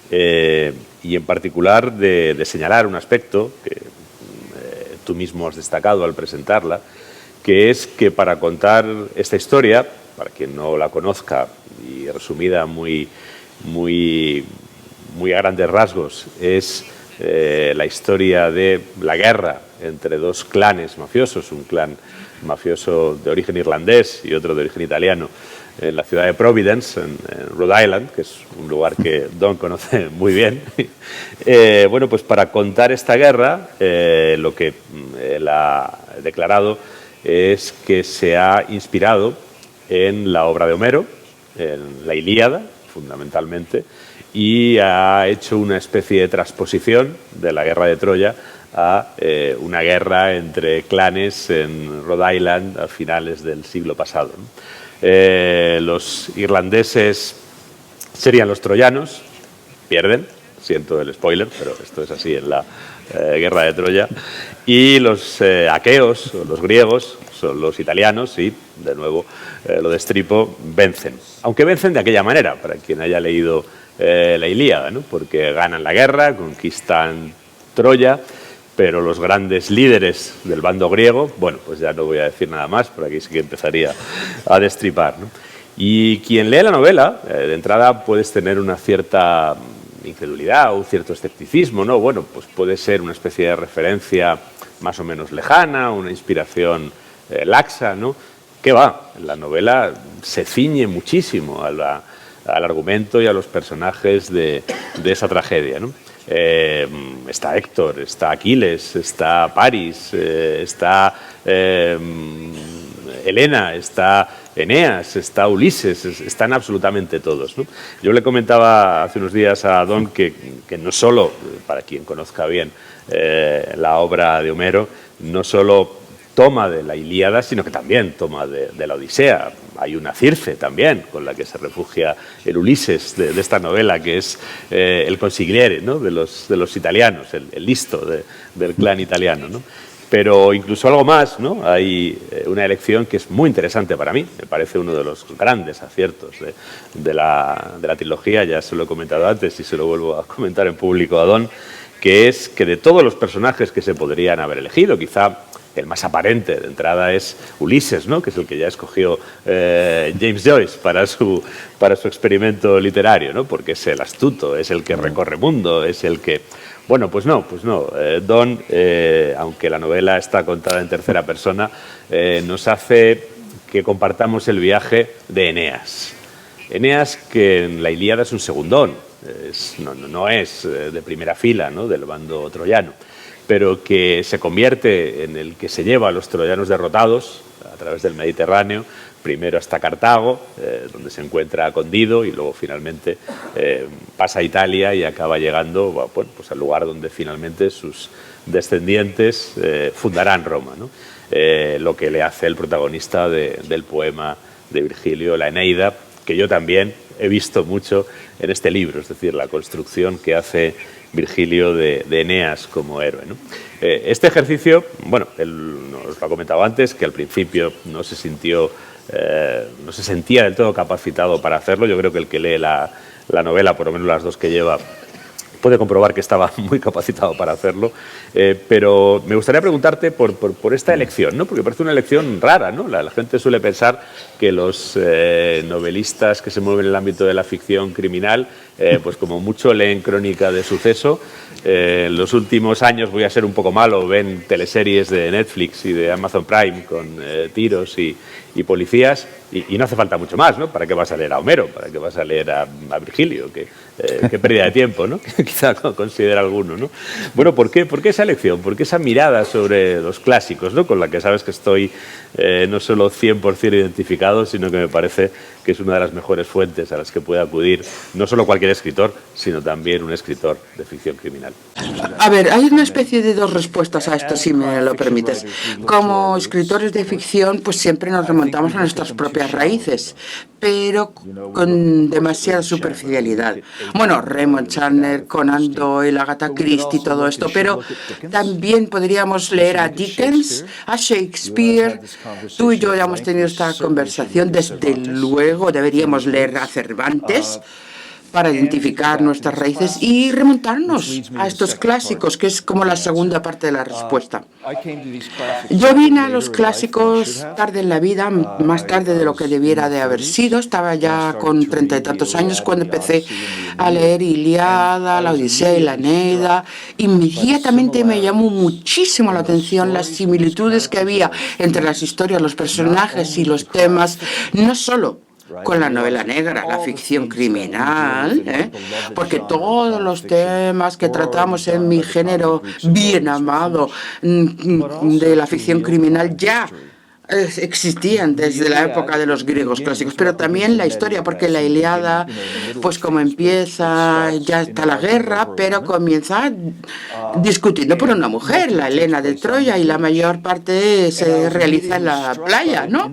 y en particular de señalar un aspecto que tú mismo has destacado al presentarla, que es que para contar esta historia, para quien no la conozca y resumida muy a grandes rasgos, es la historia de la guerra entre dos clanes mafiosos, un clan mafioso de origen irlandés y otro de origen italiano, en la ciudad de Providence, en Rhode Island, que es un lugar que Don conoce muy bien. Bueno, pues para contar esta guerra, lo que él ha declarado es que se ha inspirado en la obra de Homero, en la Ilíada, fundamentalmente, y ha hecho una especie de transposición de la guerra de Troya a una guerra entre clanes en Rhode Island a finales del siglo pasado, ¿no? Los irlandeses serían los troyanos, pierden, siento el spoiler, pero esto es así en la guerra de Troya, y los aqueos, o los griegos, son los italianos y, de nuevo, lo destripo, vencen. Aunque vencen de aquella manera, para quien haya leído la Ilíada, ¿no? Porque ganan la guerra, conquistan Troya, pero los grandes líderes del bando griego, bueno, pues ya no voy a decir nada más, por aquí sí que empezaría a destripar, ¿no? Y quien lee la novela, de entrada puedes tener una cierta incredulidad o un cierto escepticismo, ¿no? Bueno, pues puede ser una especie de referencia más o menos lejana, una inspiración laxa, ¿no? ¿Qué va? La novela se ciñe muchísimo al argumento y a los personajes de esa tragedia, ¿no? Está Héctor, está Aquiles, está Paris, está Helena, está Eneas, está Ulises, están absolutamente todos, ¿no? Yo le comentaba hace unos días a Don que no solo, para quien conozca bien la obra de Homero, no solo toma de la Ilíada, sino que también toma de la Odisea. Hay una Circe también, con la que se refugia el Ulises de esta novela, que es el consigliere, ¿no? de los italianos, el listo del clan italiano, ¿no? Pero incluso algo más, ¿no? Hay una elección que es muy interesante para mí, me parece uno de los grandes aciertos de la trilogía, ya se lo he comentado antes y se lo vuelvo a comentar en público a Don, que es que de todos los personajes que se podrían haber elegido, quizá el más aparente de entrada es Ulises, ¿no? Que es el que ya escogió James Joyce para su experimento literario, ¿no? Porque es el astuto, es el que recorre mundo, es el que... Bueno, pues no. Don, aunque la novela está contada en tercera persona, nos hace que compartamos el viaje de Eneas. Eneas, que en la Ilíada es un segundón, no es de primera fila, ¿no? Del bando troyano, pero que se convierte en el que se lleva a los troyanos derrotados a través del Mediterráneo, primero hasta Cartago, donde se encuentra con Dido, y luego finalmente pasa a Italia y acaba llegando, bueno, pues al lugar donde finalmente sus descendientes fundarán Roma, ¿no? Lo que le hace el protagonista del poema de Virgilio, la Eneida, que yo también he visto mucho en este libro, es decir, la construcción que hace Virgilio de Eneas como héroe, ¿no? Este ejercicio, bueno, él nos lo ha comentado antes, que al principio no se sentía del todo capacitado para hacerlo. Yo creo que el que lee la novela, por lo menos las dos que lleva, puede comprobar que estaba muy capacitado para hacerlo, pero me gustaría preguntarte por esta elección, ¿no? Porque parece una elección rara, ¿no? La gente suele pensar que los novelistas que se mueven en el ámbito de la ficción criminal, pues como mucho leen crónica de suceso. En los últimos años, voy a ser un poco malo, ven teleseries de Netflix y de Amazon Prime con tiros y y policías, y no hace falta mucho más, ¿no? ¿Para qué vas a leer a Homero? ¿Para qué vas a leer a Virgilio? Qué pérdida de tiempo, ¿no? Quizá considera alguno, ¿no? Bueno, ¿por qué esa elección? ¿Por qué esa mirada sobre los clásicos, ¿no? Con la que sabes que estoy no solo 100% identificado, sino que me parece que es una de las mejores fuentes a las que puede acudir no solo cualquier escritor, sino también un escritor de ficción criminal. A ver, hay una especie de dos respuestas a esto, si me lo permites. Como escritores de ficción, pues siempre nos remontamos a nuestras propias raíces, pero con demasiada superficialidad. Bueno, Raymond Chandler, Conan Doyle, Agatha Christie, todo esto, pero también podríamos leer a Dickens, a Shakespeare. Tú y yo ya hemos tenido esta conversación. Desde luego deberíamos leer a Cervantes para identificar nuestras raíces y remontarnos a estos clásicos, que es como la segunda parte de la respuesta. Yo vine a los clásicos tarde en la vida, más tarde de lo que debiera de haber sido. Estaba ya con 30 y tantos años cuando empecé a leer Ilíada, la Odisea y la Eneida. Inmediatamente me llamó muchísimo la atención las similitudes que había entre las historias, los personajes y los temas, no solo con la novela negra, la ficción criminal, porque todos los temas que tratamos en mi género bien amado de la ficción criminal ya existían desde la época de los griegos clásicos, pero también la historia, porque la Ilíada, pues como empieza, ya está la guerra, pero comienza discutiendo por una mujer, la Helena de Troya, y la mayor parte se realiza en la playa, ¿no?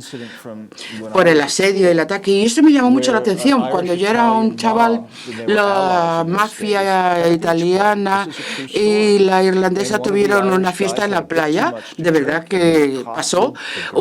Por el asedio y el ataque, y eso me llamó mucho la atención. Cuando yo era un chaval, la mafia italiana y la irlandesa tuvieron una fiesta en la playa, de verdad que pasó.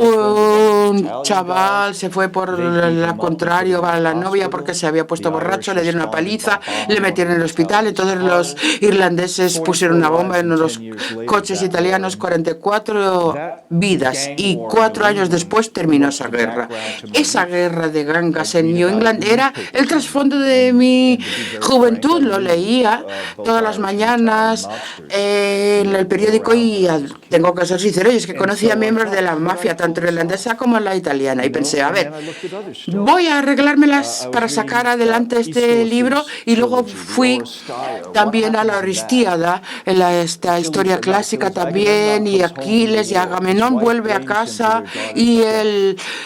Un chaval se fue por el contrario a la novia porque se había puesto borracho, le dieron una paliza, le metieron en el hospital, entonces los irlandeses pusieron una bomba en los coches italianos, 44 vidas, y 4 años después terminó esa guerra. Esa guerra de gangas en New England era el trasfondo de mi juventud, lo leía todas las mañanas en el periódico y tengo que ser sincero, y es que conocía miembros de la mafia, tanto irlandesa como la italiana, y pensé, a ver, voy a arreglármelas para sacar adelante este libro, y luego fui también a la Aristíada, en esta historia clásica también, y Aquiles y Agamenón vuelve a casa y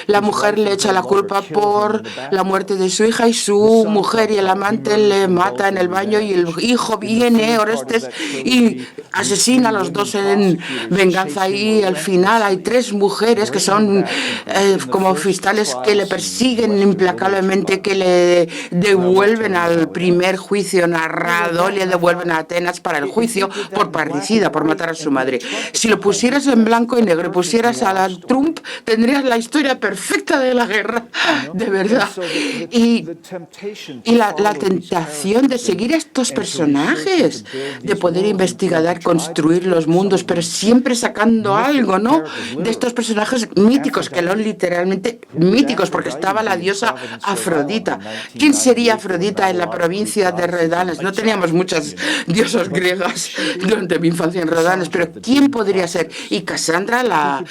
la mujer le echa la culpa por la muerte de su hija, y su mujer y el amante le mata en el baño, y el hijo viene, Orestes, y asesina a los dos en venganza, y al final hay 3 mujeres que son como fiscales que le persiguen implacablemente, que le devuelven al primer juicio narrado, le devuelven a Atenas para el juicio por parricida, por matar a su madre. Si lo pusieras en blanco y negro y pusieras a la Trump, tendrías la historia perfecta de la guerra, de verdad. Y la tentación de seguir a estos personajes, de poder investigar, construir los mundos, pero siempre sacando algo, ¿no?, de estos personajes míticos, que son literalmente míticos, porque estaba la diosa Afrodita. ¿Quién sería Afrodita en la provincia de Rodanes? No teníamos muchas diosas griegas durante mi infancia en Rodanes, pero ¿quién podría ser? Y Cassandra, la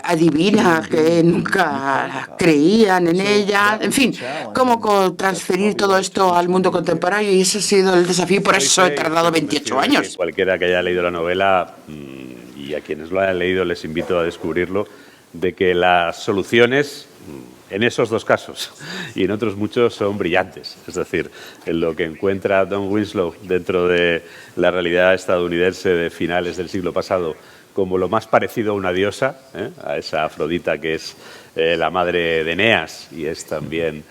adivina, que nunca creían en ella. En fin, cómo transferir todo esto al mundo contemporáneo, y ese ha sido el desafío, por eso he tardado 28 años. Cualquiera que haya leído la novela, y a quienes lo hayan leído les invito a descubrirlo, de que las soluciones en esos 2 casos y en otros muchos son brillantes. Es decir, en lo que encuentra Don Winslow dentro de la realidad estadounidense de finales del siglo pasado como lo más parecido a una diosa, a esa Afrodita que es la madre de Eneas, y es también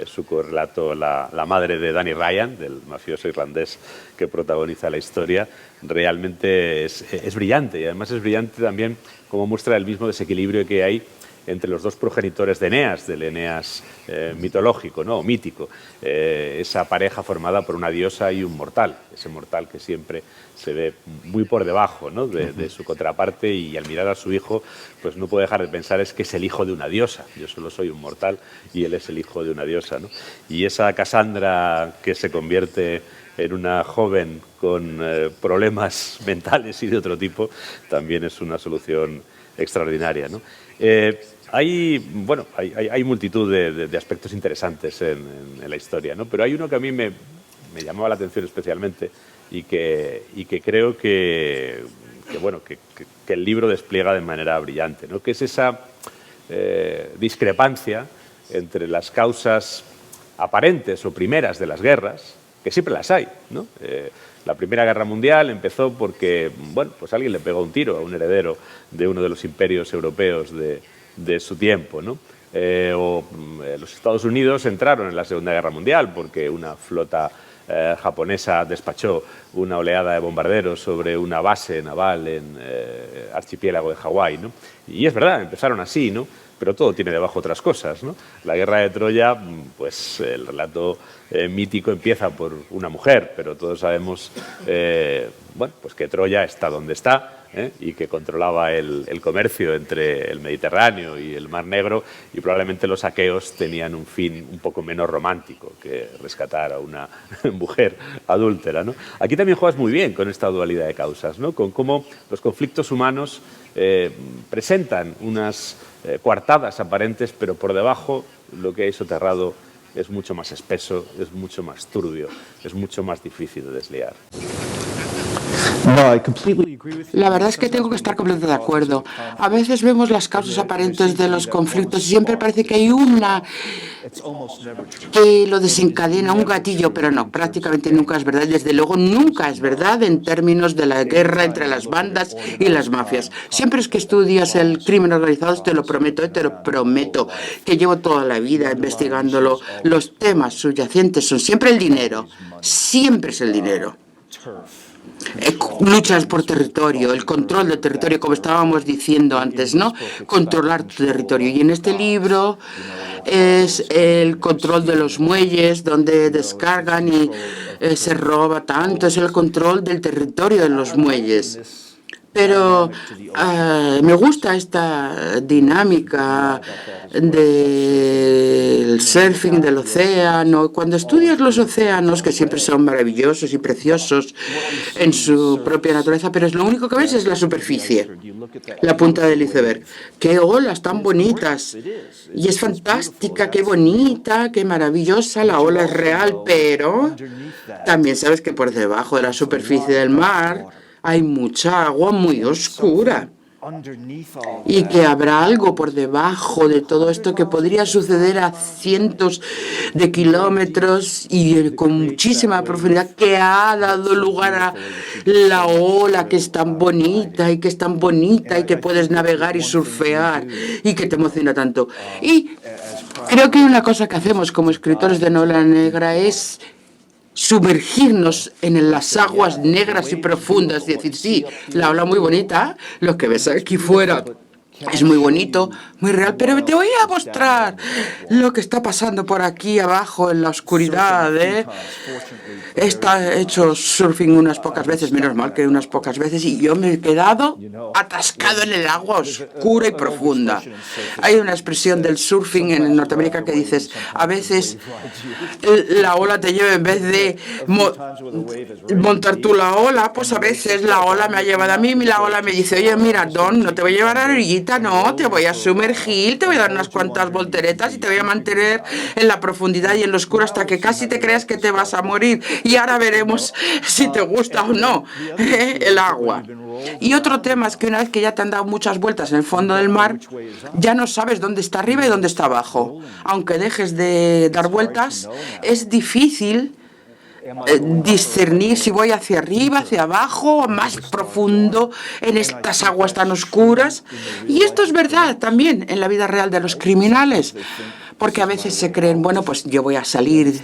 su correlato la madre de Danny Ryan, del mafioso irlandés que protagoniza la historia. Realmente es brillante, y además es brillante también como muestra el mismo desequilibrio que hay entre los 2 progenitores de Eneas, del Eneas mitológico, ¿no?, o mítico, esa pareja formada por una diosa y un mortal, ese mortal que siempre se ve muy por debajo, ¿no?, de su contraparte, y al mirar a su hijo pues no puede dejar de pensar es que es el hijo de una diosa. Yo solo soy un mortal y él es el hijo de una diosa, ¿no? Y esa Cassandra que se convierte en una joven con problemas mentales y de otro tipo también es una solución extraordinaria, ¿no? Hay multitud de aspectos interesantes en la historia, ¿no? Pero hay uno que a mí me llamaba la atención especialmente y que creo que el libro despliega de manera brillante, ¿no? Que es esa discrepancia entre las causas aparentes o primeras de las guerras, que siempre las hay, ¿no? La Primera Guerra Mundial empezó porque, pues alguien le pegó un tiro a un heredero de uno de los imperios europeos de su tiempo, ¿no? Los Estados Unidos entraron en la Segunda Guerra Mundial porque una flota japonesa despachó una oleada de bombarderos sobre una base naval en archipiélago de Hawái, ¿no? Y es verdad, empezaron así, ¿no? Pero todo tiene debajo otras cosas, ¿no? La guerra de Troya, pues el relato mítico empieza por una mujer, pero todos sabemos pues que Troya está donde está, y que controlaba el comercio entre el Mediterráneo y el Mar Negro, y probablemente los aqueos tenían un fin un poco menos romántico que rescatar a una mujer adúltera, ¿no? Aquí también juegas muy bien con esta dualidad de causas, ¿no? Con cómo los conflictos humanos presentan unas coartadas aparentes, pero por debajo lo que hay soterrado es mucho más espeso, es mucho más turbio, es mucho más difícil de desliar. La verdad es que tengo que estar completamente de acuerdo. A veces vemos las causas aparentes de los conflictos y siempre parece que hay una que lo desencadena, un gatillo, pero no, prácticamente nunca es verdad. Desde luego nunca es verdad en términos de la guerra entre las bandas y las mafias. Siempre es que estudias el crimen organizado, te lo prometo, que llevo toda la vida investigándolo. Los temas subyacentes son siempre el dinero, siempre es el dinero. Luchas por territorio, el control del territorio, como estábamos diciendo antes, ¿no? Controlar tu territorio. Y en este libro es el control de los muelles donde descargan y se roba tanto, es el control del territorio de los muelles. Pero me gusta esta dinámica del surfing del océano. Cuando estudias los océanos, que siempre son maravillosos y preciosos en su propia naturaleza, pero es lo único que ves es la superficie, la punta del iceberg. ¡Qué olas tan bonitas! Y es fantástica, qué bonita, qué maravillosa, la ola es real, pero también sabes que por debajo de la superficie del mar hay mucha agua muy oscura y que habrá algo por debajo de todo esto que podría suceder a cientos de kilómetros y con muchísima profundidad, que ha dado lugar a la ola que es tan bonita y que es tan bonita y que puedes navegar y surfear y que te emociona tanto. Y creo que una cosa que hacemos como escritores de novela negra es sumergirnos en las aguas negras y profundas y decir, sí, la ola muy bonita, lo que ves aquí fuera es muy bonito, muy real, pero te voy a mostrar lo que está pasando por aquí abajo en la oscuridad, ¿eh? He hecho surfing unas pocas veces, menos mal que unas pocas veces, y yo me he quedado atascado en el agua oscura y profunda. Hay una expresión del surfing en Norteamérica que dices, a veces la ola te lleva, en vez de montar tú la ola, pues a veces la ola me ha llevado a mí y la ola me dice, oye, mira, Don, no te voy a llevar a la orillita, no, te voy a sumergir, te voy a dar unas cuantas volteretas y te voy a mantener en la profundidad y en lo oscuro hasta que casi te creas que te vas a morir. Y ahora veremos si te gusta o no el agua. Y otro tema es que una vez que ya te han dado muchas vueltas en el fondo del mar, ya no sabes dónde está arriba y dónde está abajo. Aunque dejes de dar vueltas, es difícil discernir si voy hacia arriba, hacia abajo, más profundo en estas aguas tan oscuras. Y esto es verdad también en la vida real de los criminales, porque a veces se creen, bueno, pues yo voy a salir,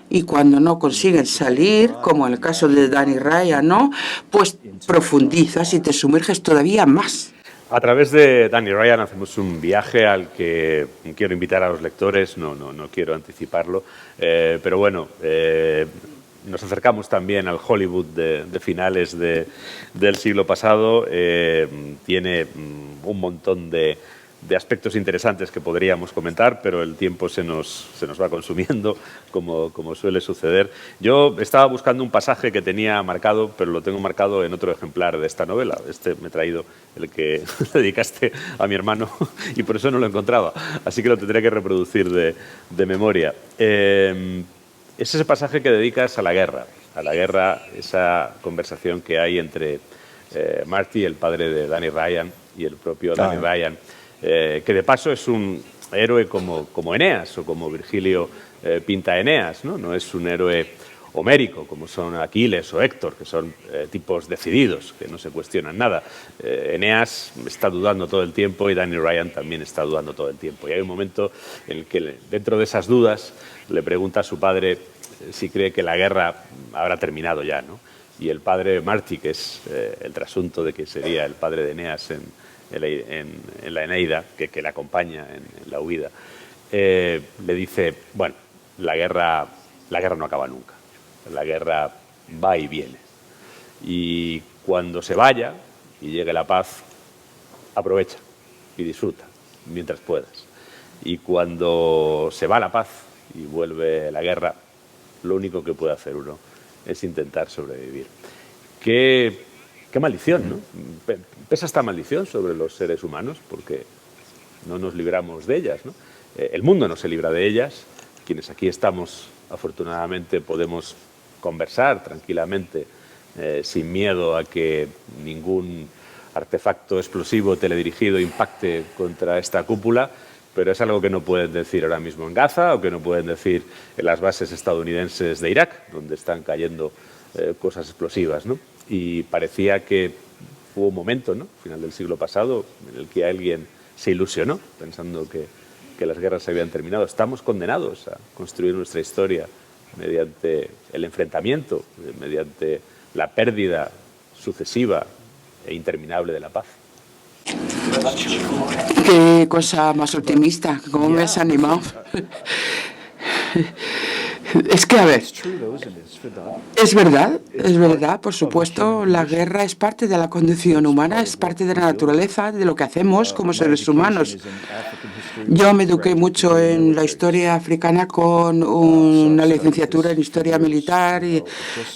y cuando no consiguen salir, como en el caso de Danny Ryan, ¿no? Pues profundizas y te sumerges todavía más. A través de Danny Ryan hacemos un viaje al que quiero invitar a los lectores, no quiero anticiparlo, pero bueno, nos acercamos también al Hollywood de finales del siglo pasado. Tiene un montón de de aspectos interesantes que podríamos comentar, pero el tiempo se nos va consumiendo, como suele suceder. Yo estaba buscando un pasaje que tenía marcado, pero lo tengo marcado en otro ejemplar de esta novela. Me he traído el que dedicaste a mi hermano y por eso no lo encontraba. Así que lo tendré que reproducir de memoria. Es ese pasaje que dedicas a la guerra, esa conversación que hay entre Marty, el padre de Danny Ryan, y el propio Danny Ryan, que de paso es un héroe como Eneas o como Virgilio pinta a Eneas, ¿no? No es un héroe homérico como son Aquiles o Héctor, que son tipos decididos, que no se cuestionan nada. Eneas está dudando todo el tiempo y Danny Ryan también está dudando todo el tiempo. Y hay un momento en el que, dentro de esas dudas, le pregunta a su padre si cree que la guerra habrá terminado ya, ¿no? Y el padre Marty, que es el trasunto de que sería el padre de Eneas en la Eneida, que le acompaña en la huida, le dice, bueno, la guerra no acaba nunca, la guerra va y viene. Y cuando se vaya y llegue la paz, aprovecha y disfruta mientras puedas. Y cuando se va la paz y vuelve la guerra, lo único que puede hacer uno es intentar sobrevivir. Qué maldición, ¿no? Pesa esta maldición sobre los seres humanos porque no nos libramos de ellas, ¿no? El mundo no se libra de ellas. Quienes aquí estamos, afortunadamente, podemos conversar tranquilamente, sin miedo a que ningún artefacto explosivo teledirigido impacte contra esta cúpula, pero es algo que no pueden decir ahora mismo en Gaza o que no pueden decir en las bases estadounidenses de Irak, donde están cayendo cosas explosivas, ¿no? Y parecía que hubo un momento, ¿no?, final del siglo pasado, en el que alguien se ilusionó pensando que las guerras se habían terminado. Estamos condenados a construir nuestra historia mediante el enfrentamiento, mediante la pérdida sucesiva e interminable de la paz. Qué cosa más optimista, cómo me has animado. Es que, a ver, es verdad, por supuesto, la guerra es parte de la condición humana, es parte de la naturaleza, de lo que hacemos como seres humanos. Yo me eduqué mucho en la historia africana con una licenciatura en historia militar y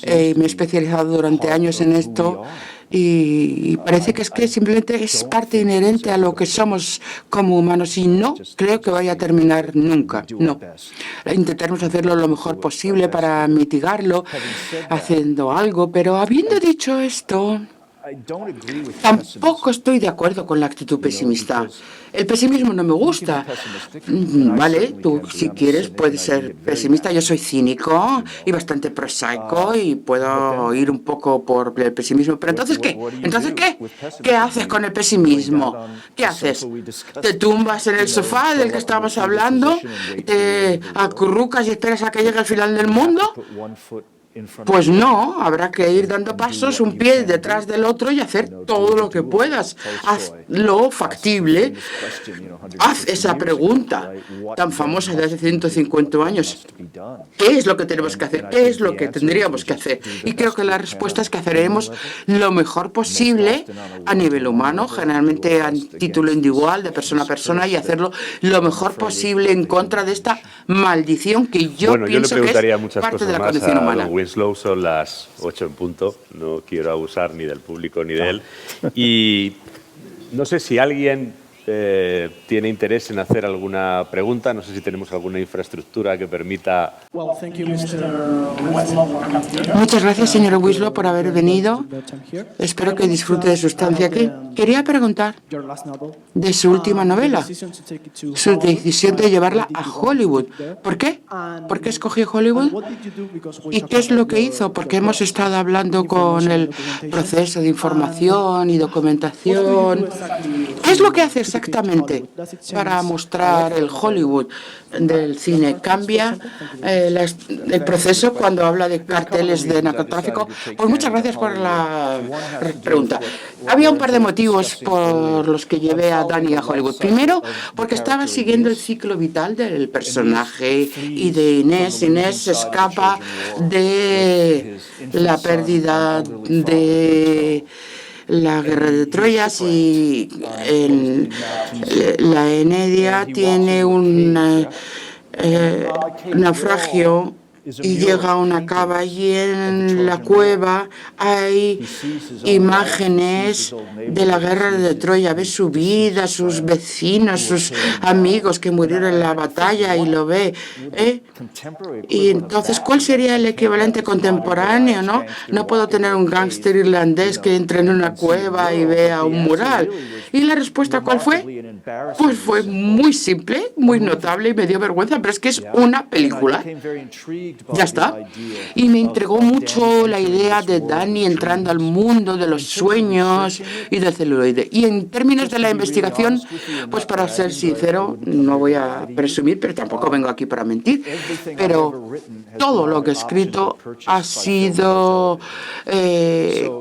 me he especializado durante años en esto. Y parece que es que simplemente es parte inherente a lo que somos como humanos y no creo que vaya a terminar nunca, no. Intentaremos hacerlo lo mejor posible para mitigarlo, haciendo algo, pero habiendo dicho esto, tampoco estoy de acuerdo con la actitud pesimista. El pesimismo no me gusta. Vale, tú si quieres puedes ser pesimista. Yo soy cínico y bastante prosaico y puedo ir un poco por el pesimismo. Pero entonces, ¿qué? ¿Entonces qué? ¿Qué haces con el pesimismo? ¿Qué haces? ¿Te tumbas en el sofá del que estábamos hablando? ¿Te acurrucas y esperas a que llegue el final del mundo? Pues no, habrá que ir dando pasos, un pie detrás del otro y hacer todo lo que puedas. Hazlo factible. Haz esa pregunta tan famosa de hace 150 años. ¿Qué es lo que tenemos que hacer? ¿Qué es lo que tendríamos que hacer? Y creo que la respuesta es que haremos lo mejor posible a nivel humano, generalmente a título individual, de persona a persona, y hacerlo lo mejor posible en contra de esta maldición que yo pienso que es parte de la condición humana. Winslow, son las 8 en punto, no quiero abusar ni del público ni de él. Y no sé si alguien tiene interés en hacer alguna pregunta, no sé si tenemos alguna infraestructura que permita... Muchas gracias, señor Winslow, por haber venido. Espero que disfrute de su estancia aquí. Quería preguntar de su última novela, su decisión de llevarla a Hollywood. ¿Por qué? ¿Por qué escogió Hollywood? ¿Y qué es lo que hizo? Porque hemos estado hablando con el proceso de información y documentación. ¿Qué es lo que hace exactamente para mostrar el Hollywood del cine? ¿Cambia el proceso cuando habla de carteles de narcotráfico? Pues muchas gracias por la pregunta. Había un par de motivos por los que llevé a Danny a Hollywood. Primero, porque estaba siguiendo el ciclo vital del personaje y de Inés. Inés escapa de la pérdida de la guerra de Troya, si la Eneida tiene un naufragio y llega a una cava y en la cueva hay imágenes de la guerra de Troya, ve su vida, sus vecinos, sus amigos que murieron en la batalla y lo ve. Y entonces, ¿cuál sería el equivalente contemporáneo? No puedo tener un gángster irlandés que entre en una cueva y vea un mural. ¿Y la respuesta cuál fue? Pues fue muy simple, muy notable y me dio vergüenza, pero es que es una película. Ya está. Y me intrigó mucho la idea de Danny entrando al mundo de los sueños y del celuloide. Y en términos de la investigación, pues para ser sincero, no voy a presumir, pero tampoco vengo aquí para mentir, pero todo lo que he escrito ha sido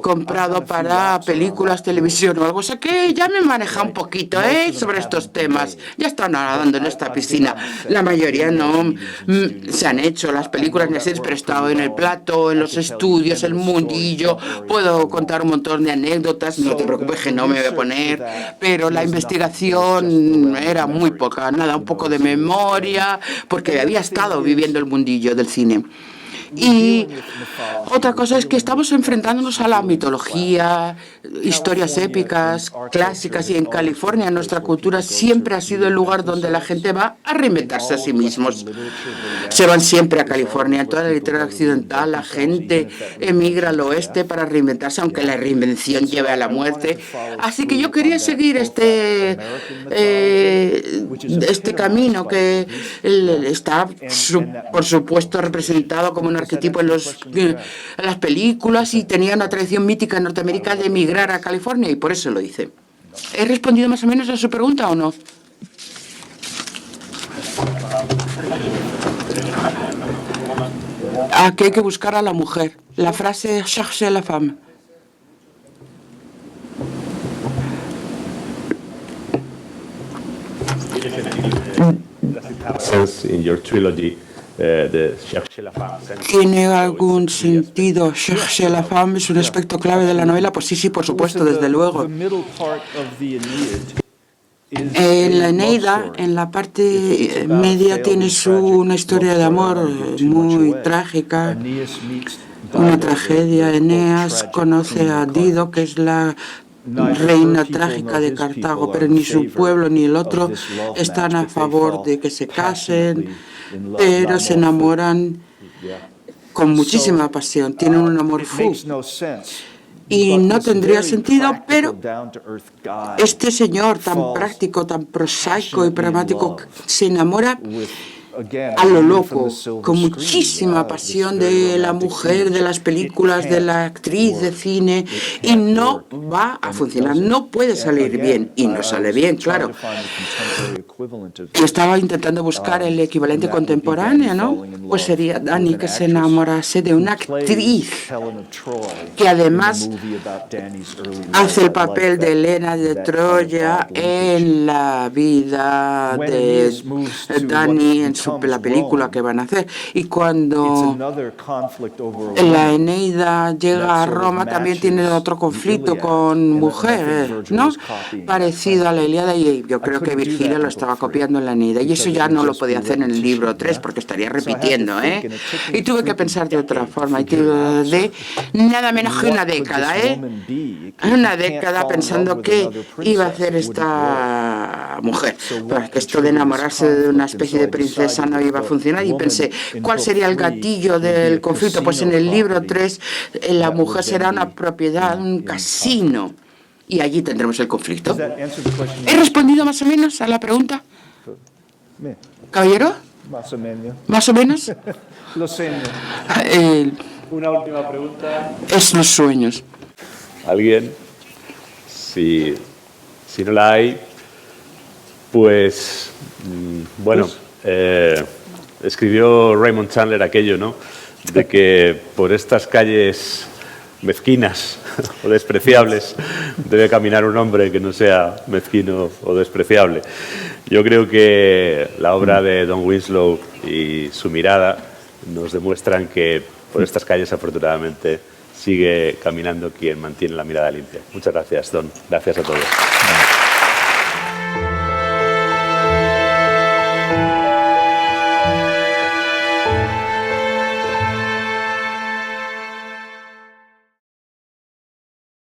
comprado para películas, televisión o algo. O sea que ya me maneja un poquito sobre estos temas. Ya está nadando en esta piscina. La mayoría no se han hecho las películas ni series, pero he estado en el plato, en los estudios, el mundillo. Puedo contar un montón de anécdotas. No te preocupes que no me voy a poner. Pero la investigación era muy poca. Nada, un poco de memoria, porque había estado viviendo el mundillo del cine. Y otra cosa es que estamos enfrentándonos a la mitología, historias épicas, clásicas, y en California nuestra cultura siempre ha sido el lugar donde la gente va a reinventarse a sí mismos. Se van siempre a California. En toda la literatura occidental la gente emigra al oeste para reinventarse, aunque la reinvención lleve a la muerte. Así que yo quería seguir este camino que está, por supuesto, representado como un arquetipo en las películas, y tenía una tradición mítica en Norteamérica de emigrar a California, y por eso lo hice. ¿He respondido más o menos a su pregunta o no? Aquí hay que buscar a la mujer. La frase cherchez la femme. In your trilogy, ¿Tiene algún sentido? Cherchez la femme es un aspecto clave de la novela. Pues sí, por supuesto, desde luego. En la Eneida, en la parte media, tiene una historia de amor muy trágica, una tragedia. Eneas conoce a Dido, que es la reina trágica de Cartago, pero ni su pueblo ni el otro están a favor de que se casen, pero se enamoran con muchísima pasión, tienen un amor fugaz. Y no tendría sentido, pero este señor tan práctico, tan prosaico y pragmático se enamora a lo loco, con muchísima pasión de la mujer, de las películas, de la actriz de cine, y no va a funcionar, no puede salir bien, y no sale bien, claro. Yo estaba intentando buscar el equivalente contemporáneo, ¿no? Pues sería Danny, que se enamorase de una actriz que además hace el papel de Helena de Troya en la vida de Danny, en la película que van a hacer. Y cuando la Eneida llega a Roma, también tiene otro conflicto con mujeres, ¿no? Parecido a la Ilíada, y yo creo que Virgilio lo estaba copiando en la Eneida, y eso ya no lo podía hacer en el libro 3 porque estaría repitiendo, y tuve que pensar de otra forma, y de nada menos que una década, una década pensando qué iba a hacer esta mujer, porque esto de enamorarse de una especie de princesa no iba a funcionar, y pensé, ¿cuál sería el gatillo del conflicto? Pues en el libro 3 la mujer será una propiedad, un casino, y allí tendremos el conflicto. ¿He respondido más o menos a la pregunta? ¿Caballero? Más o menos. ¿Más o menos? Los sueños. Una última pregunta. Es los sueños. ¿Alguien? Si no la hay, pues, bueno, escribió Raymond Chandler aquello, ¿no? De que por estas calles mezquinas o despreciables debe caminar un hombre que no sea mezquino o despreciable. Yo creo que la obra de Don Winslow y su mirada nos demuestran que por estas calles, afortunadamente, sigue caminando quien mantiene la mirada limpia. Muchas gracias, Don. Gracias a todos.